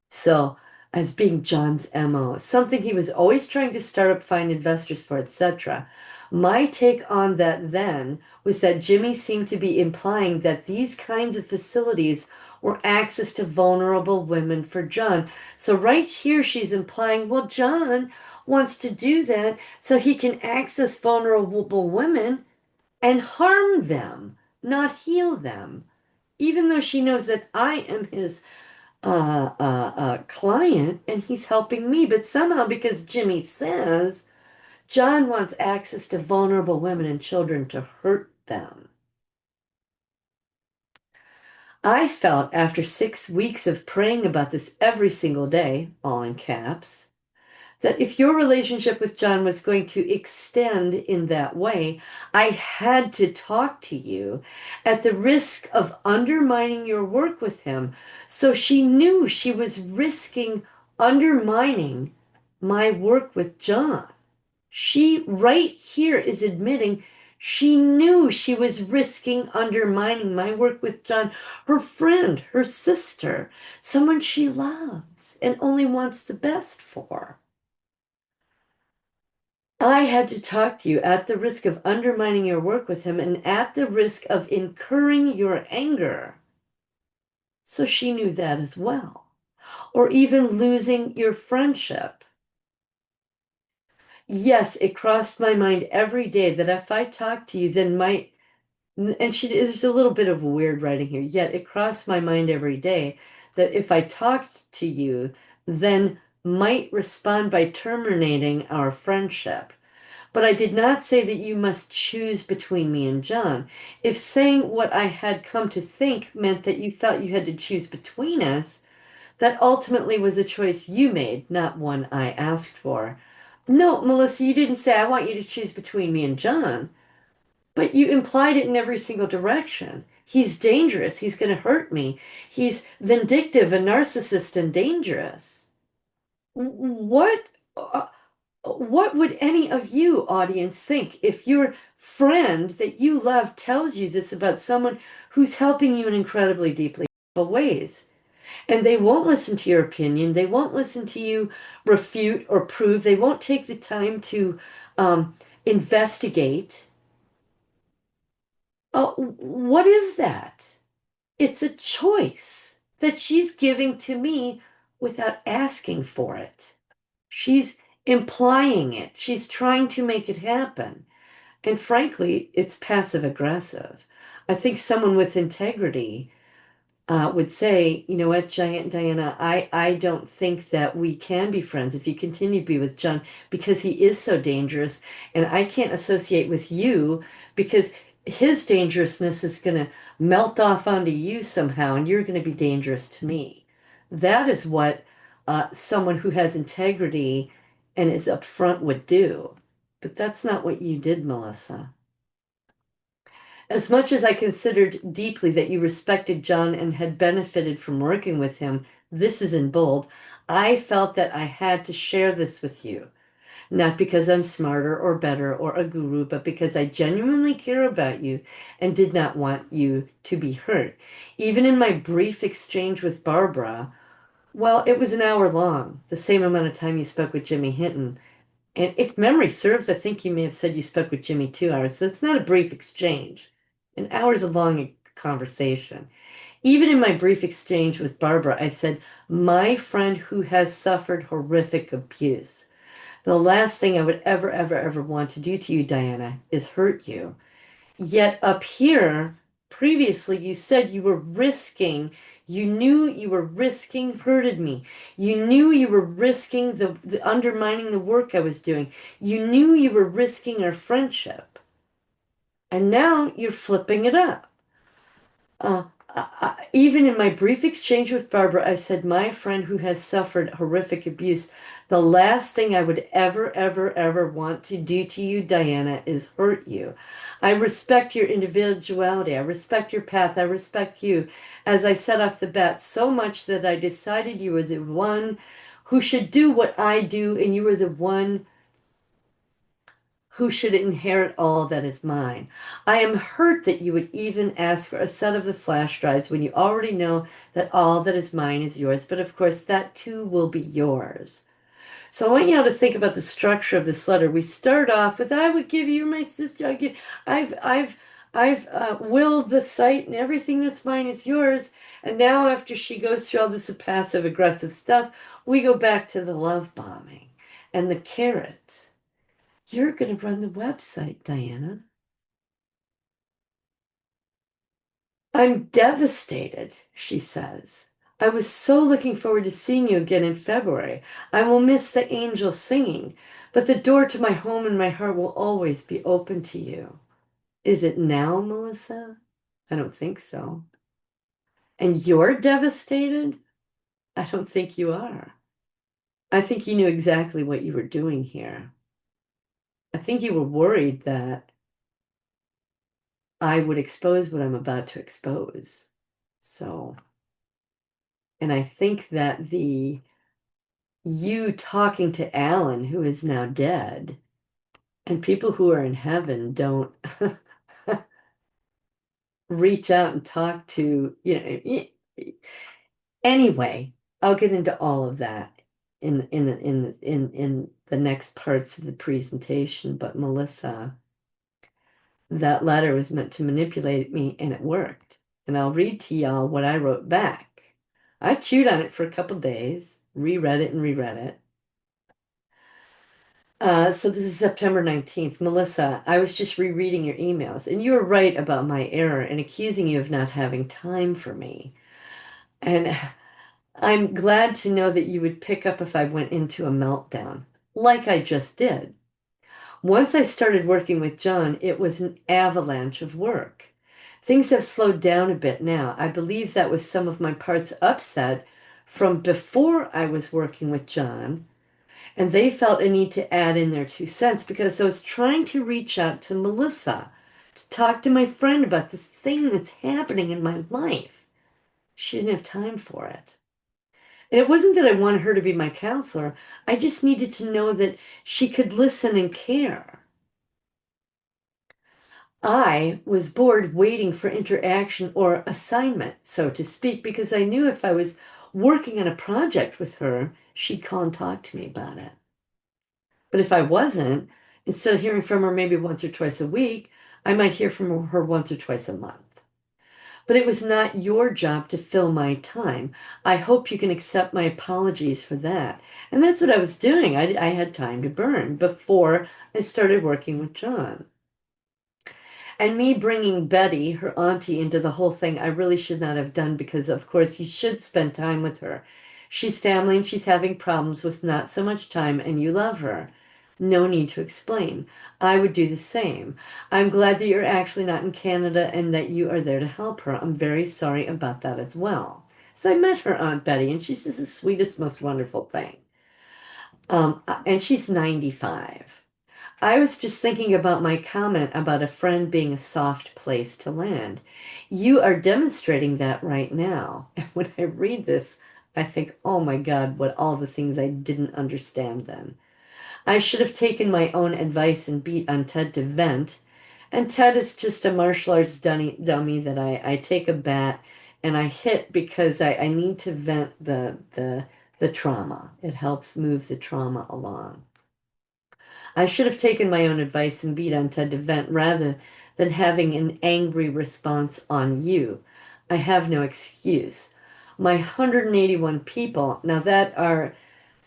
So, as being John's MO, something he was always trying to start up, find investors for, etc. My take on that then was that Jimmy seemed to be implying that these kinds of facilities were access to vulnerable women for John. So, right here, she's implying, well, John wants to do that so he can access vulnerable women and harm them, not heal them. Even though she knows that I am his client and he's helping me. But somehow, because Jimmy says John wants access to vulnerable women and children to hurt them. I felt after 6 weeks of praying about this every single day, all in caps, that if your relationship with John was going to extend in that way, I had to talk to you at the risk of undermining your work with him. So she knew she was risking undermining my work with John. She right here is admitting she knew she was risking undermining my work with John, her friend, her sister, someone she loves and only wants the best for. I had to talk to you at the risk of undermining your work with him and at the risk of incurring your anger. So she knew that as well. Or even losing your friendship. Yes, it crossed my mind every day that if I talked to you, then might, and she is a little bit of weird writing here, yet it crossed my mind every day that if I talked to you, then might respond by terminating our friendship. But I did not say that you must choose between me and John. If saying what I had come to think meant that you felt you had to choose between us, that ultimately was a choice you made, not one I asked for. No, Melissa, you didn't say I want you to choose between me and John, but you implied it in every single direction. He's dangerous. He's going to hurt me. He's vindictive, a narcissist, and dangerous. What? What would any of you, audience, think if your friend that you love tells you this about someone who's helping you in incredibly deeply ways? And they won't listen to your opinion. They won't listen to you refute or prove. They won't take the time to investigate. What is that? It's a choice that she's giving to me without asking for it. She's implying it. She's trying to make it happen. And frankly, it's passive aggressive. I think someone with integrity would say, you know what, Giant Diana, I don't think that we can be friends if you continue to be with John because he is so dangerous, and I can't associate with you because his dangerousness is going to melt off onto you somehow, and you're going to be dangerous to me. That is what someone who has integrity and is upfront would do. But that's not what you did, Melissa. As much as I considered deeply that you respected John and had benefited from working with him, this is in bold, I felt that I had to share this with you. Not because I'm smarter or better or a guru, but because I genuinely care about you and did not want you to be hurt. Even in my brief exchange with Barbara, well, it was an hour long, the same amount of time you spoke with Jimmy Hinton. And if memory serves, I think you may have said you spoke with Jimmy 2 hours. So it's not a brief exchange. An hour's a long conversation. Even in my brief exchange with Barbara, I said, my friend who has suffered horrific abuse. The last thing I would ever, ever, ever want to do to you, Diana, is hurt you. Yet up here, previously you said you knew you were risking hurted me. You knew you were risking the undermining the work I was doing. You knew you were risking our friendship. And now you're flipping it up. Even in my brief exchange with Barbara, I said, my friend who has suffered horrific abuse, the last thing I would ever, ever, ever want to do to you, Diana, is hurt you. I respect your individuality. I respect your path. I respect you. As I said off the bat, so much that I decided you were the one who should do what I do, and you were the one who should inherit all that is mine. I am hurt that you would even ask for a set of the flash drives when you already know that all that is mine is yours, but of course that too will be yours. So I want you all to think about the structure of this letter. We start off with, I would give you my sister, I've willed the site and everything that's mine is yours. And now after she goes through all this passive aggressive stuff, we go back to the love bombing and the carrots. You're going to run the website, Diana. I'm devastated, she says. I was so looking forward to seeing you again in February. I will miss the angels singing, but the door to my home and my heart will always be open to you. Is it now, Melissa? I don't think so. And you're devastated? I don't think you are. I think you knew exactly what you were doing here. I think you were worried that I would expose what I'm about to expose. So, and I think that you talking to Alan, who is now dead, and people who are in heaven don't reach out and talk to, anyway, I'll get into all of that in the next parts of the presentation. But Melissa, that letter was meant to manipulate me, and it worked. And I'll read to y'all what I wrote back. I chewed on it for a couple days, reread it and reread it. So this is September 19th. Melissa, I was just rereading your emails, and you were right about my error in accusing you of not having time for me. And I'm glad to know that you would pick up if I went into a meltdown, like I just did. Once I started working with Jon, it was an avalanche of work. Things have slowed down a bit now. I believe that was some of my parts upset from before I was working with Jon, and they felt a need to add in their 2 cents because I was trying to reach out to Melissa to talk to my friend about this thing that's happening in my life. She didn't have time for it. And it wasn't that I wanted her to be my counselor. I just needed to know that she could listen and care. I was bored waiting for interaction or assignment, so to speak, because I knew if I was working on a project with her, she'd call and talk to me about it. But if I wasn't, instead of hearing from her maybe once or twice a week, I might hear from her once or twice a month. But it was not your job to fill my time. I hope you can accept my apologies for that. And that's what I was doing. I had time to burn before I started working with Jon. And me bringing Betty, her auntie, into the whole thing, I really should not have done because, of course, you should spend time with her. She's family and she's having problems with not so much time, and you love her. No need to explain. I would do the same. I'm glad that you're actually not in Canada and that you are there to help her. I'm very sorry about that as well. So I met her Aunt Betty, and she's just the sweetest, most wonderful thing. And she's 95. I was just thinking about my comment about a friend being a soft place to land. You are demonstrating that right now. And when I read this, I think, oh my God, what all the things I didn't understand then. I should have taken my own advice and beat on Ted to vent. And Ted is just a martial arts dummy that I take a bat and I hit because I need to vent the trauma. It helps move the trauma along. I should have taken my own advice and beat on Ted to vent rather than having an angry response on you. I have no excuse. My 181 people, now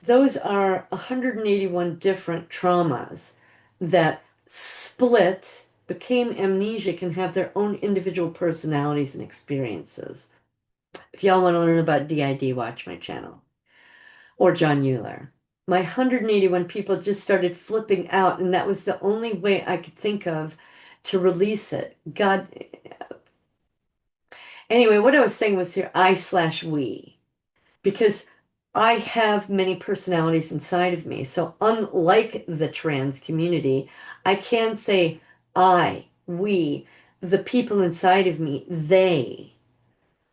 those are 181 different traumas that split became amnesic and have their own individual personalities and experiences. If y'all want to learn about D.I.D, watch my channel. Or Jon Uhler. My 181 people just started flipping out, and that was the only way I could think of to release it. God. Anyway, what I was saying was here, I/we, because I have many personalities inside of me. So unlike the trans community, I can say I, we, the people inside of me, they.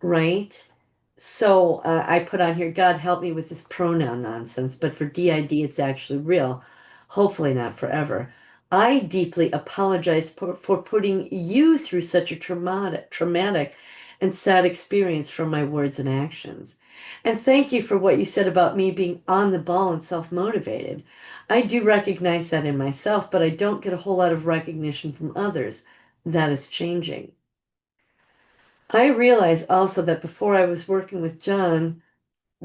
Right? So I put on here, God help me with this pronoun nonsense, but for D.I.D, it's actually real. Hopefully not forever. I deeply apologize for putting you through such a traumatic and sad experience from my words and actions. And thank you for what you said about me being on the ball and self-motivated. I do recognize that in myself, but I don't get a whole lot of recognition from others. That is changing. I realized also that before I was working with Jon,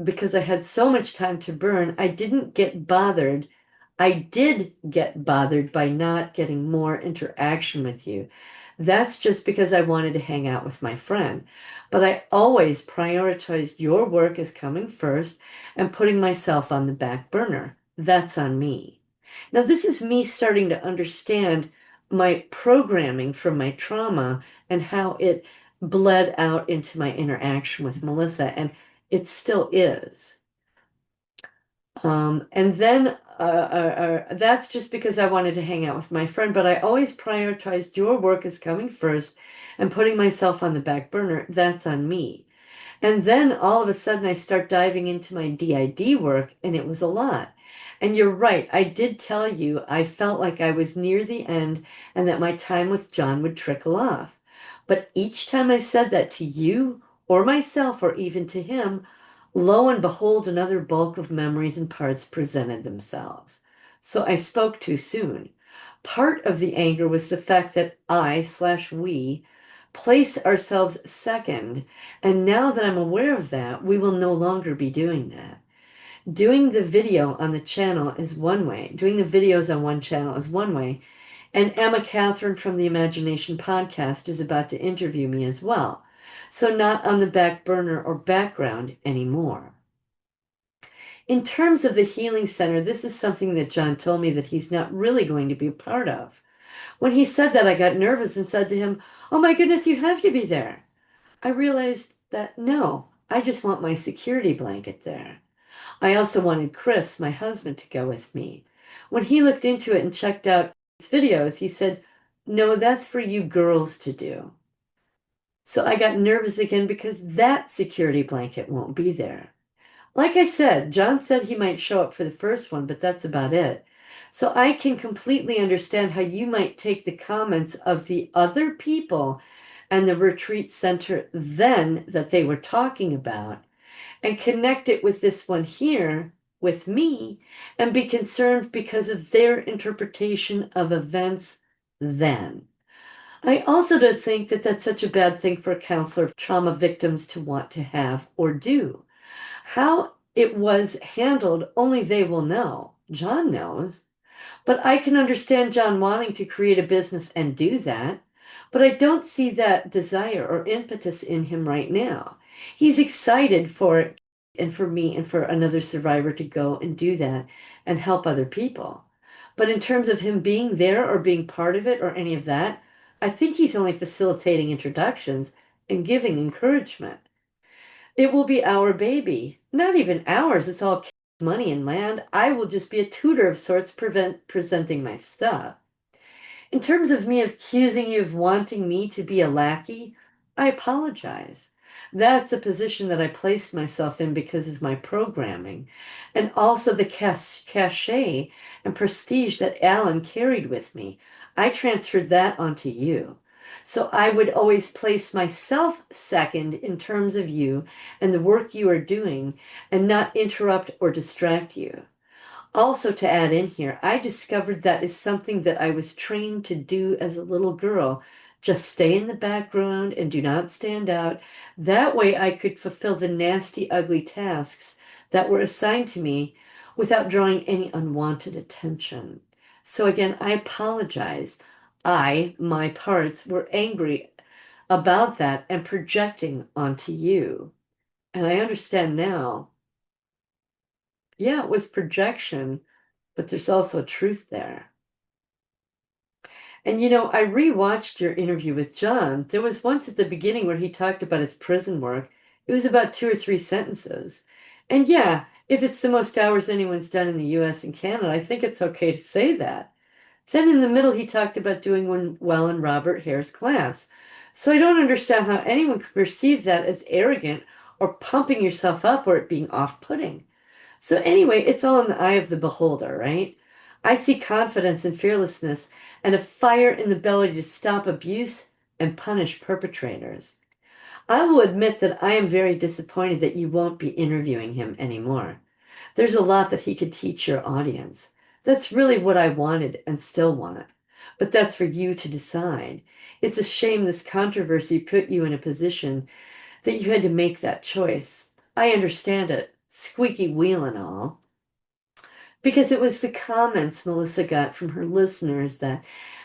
because I had so much time to burn, I didn't get bothered. I did get bothered by not getting more interaction with you. That's just because I wanted to hang out with my friend. But I always prioritized your work as coming first and putting myself on the back burner. That's on me. Now, this is me starting to understand my programming from my trauma and how it bled out into my interaction with Melissa, and it still is. And then that's just because I wanted to hang out with my friend, but I always prioritized your work as coming first and putting myself on the back burner. That's on me. And then all of a sudden I start diving into my D.I.D work, and it was a lot. And you're right, I did tell you I felt like I was near the end and that my time with Jon would trickle off. But each time I said that to you or myself or even to him, lo and behold, another bulk of memories and parts presented themselves. So I spoke too soon. Part of the anger was the fact that I/we place ourselves second, and now that I'm aware of that, we will no longer be doing that. Doing the video on the channel is one way. Doing the videos on one channel is one way. And Emma Catherine from the Imagination podcast is about to interview me as well. So not on the back burner or background anymore. In terms of the healing center, this is something that Jon told me that he's not really going to be a part of. When he said that, I got nervous and said to him, "Oh my goodness, you have to be there." I realized that no, I just want my security blanket there. I also wanted Chris, my husband, to go with me. When he looked into it and checked out his videos, he said, "No, that's for you girls to do." So I got nervous again because that security blanket won't be there. Like I said, Jon said he might show up for the first one, but that's about it. So I can completely understand how you might take the comments of the other people and the retreat center then that they were talking about and connect it with this one here with me and be concerned because of their interpretation of events then. I also don't think that that's such a bad thing for a counselor of trauma victims to want to have or do. How it was handled, only they will know. Jon knows. But I can understand Jon wanting to create a business and do that. But I don't see that desire or impetus in him right now. He's excited for it and for me and for another survivor to go and do that and help other people. But in terms of him being there or being part of it or any of that, I think he's only facilitating introductions and giving encouragement. It will be our baby. Not even ours. It's all money and land. I will just be a tutor of sorts, presenting my stuff. In terms of me accusing you of wanting me to be a lackey, I apologize. That's a position that I placed myself in because of my programming, and also the cachet and prestige that Alan carried with me. I transferred that onto you. So I would always place myself second in terms of you and the work you are doing, and not interrupt or distract you. Also, to add in here, I discovered that is something that I was trained to do as a little girl. Just stay in the background and do not stand out. That way I could fulfill the nasty, ugly tasks that were assigned to me without drawing any unwanted attention. So again, I apologize. my parts, were angry about that and projecting onto you. And I understand now, yeah, it was projection, but there's also truth there. And I rewatched your interview with John. There was once at the beginning where he talked about his prison work. It was about 2 or 3 sentences. And yeah, if it's the most hours anyone's done in the US and Canada, I think it's okay to say that. Then in the middle, he talked about doing one well in Robert Hare's class. So I don't understand how anyone could perceive that as arrogant or pumping yourself up or it being off-putting. So anyway, it's all in the eye of the beholder, right? I see confidence and fearlessness and a fire in the belly to stop abuse and punish perpetrators. I will admit that I am very disappointed that you won't be interviewing him anymore. There's a lot that he could teach your audience. That's really what I wanted and still want. But that's for you to decide. It's a shame this controversy put you in a position that you had to make that choice. I understand it, squeaky wheel and all. Because it was the comments Melissa got from her listeners that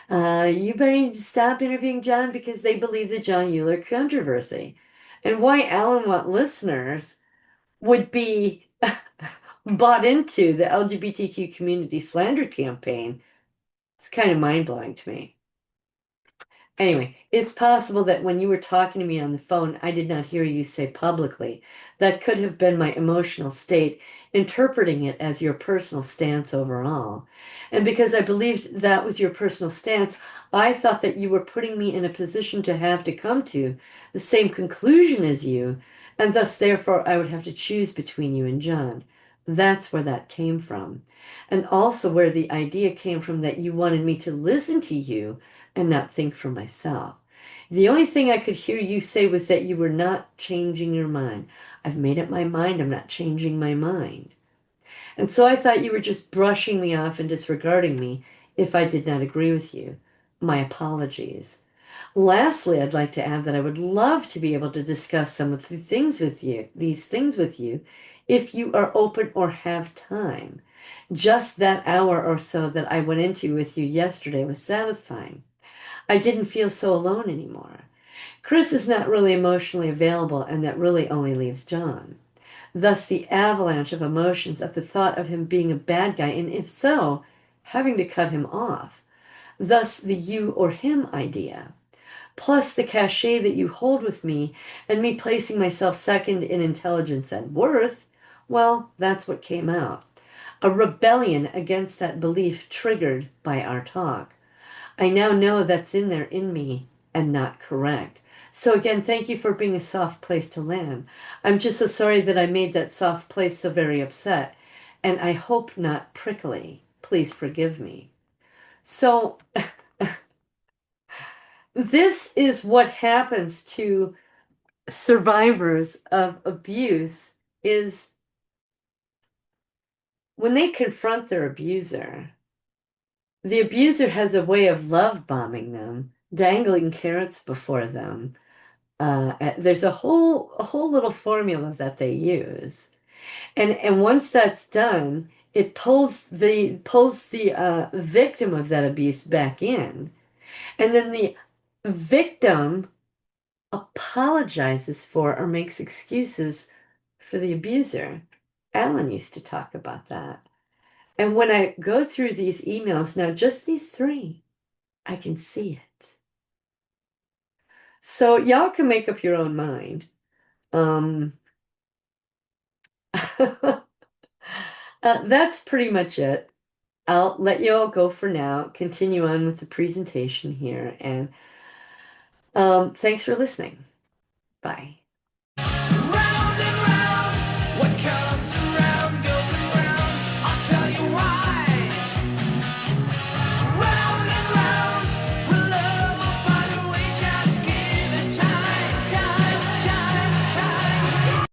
you better need to stop interviewing John because they believe the Jon Uhler controversy. And why Alan want listeners would be bought into the LGBTQ community slander campaign. It's kind of mind-blowing to me. Anyway, it's possible that when you were talking to me on the phone, I did not hear you say publicly. That could have been my emotional state, interpreting it as your personal stance overall. And because I believed that was your personal stance, I thought that you were putting me in a position to have to come to the same conclusion as you, and thus, therefore, I would have to choose between you and John. That's where that came from. And also where the idea came from that you wanted me to listen to you and not think for myself. The only thing I could hear you say was that you were not changing your mind. I've made up my mind, I'm not changing my mind. And so I thought you were just brushing me off and disregarding me if I did not agree with you. My apologies. Lastly, I'd like to add that I would love to be able to discuss some of these things with you, if you are open or have time. Just that hour or so that I went into with you yesterday was satisfying. I didn't feel so alone anymore. Chris is not really emotionally available, and that really only leaves John. Thus, the avalanche of emotions at the thought of him being a bad guy, and if so, having to cut him off. Thus, the you or him idea. Plus, the cachet that you hold with me, and me placing myself second in intelligence and worth, well, that's what came out. A rebellion against that belief triggered by our talk. I now know that's in there in me and not correct. So again, thank you for being a soft place to land. I'm just so sorry that I made that soft place so very upset, and I hope not prickly. Please forgive me. So this is what happens to survivors of abuse is when they confront their abuser, the abuser has a way of love bombing them, dangling carrots before them. There's a whole little formula that they use, and once that's done, it pulls the victim of that abuse back in, and then the victim apologizes for or makes excuses for the abuser. Alan used to talk about that. And when I go through these emails now, just these three, I can see it. So y'all can make up your own mind. Um, that's pretty much it. I'll let you all go for now, continue on with the presentation here, and thanks for listening. Bye.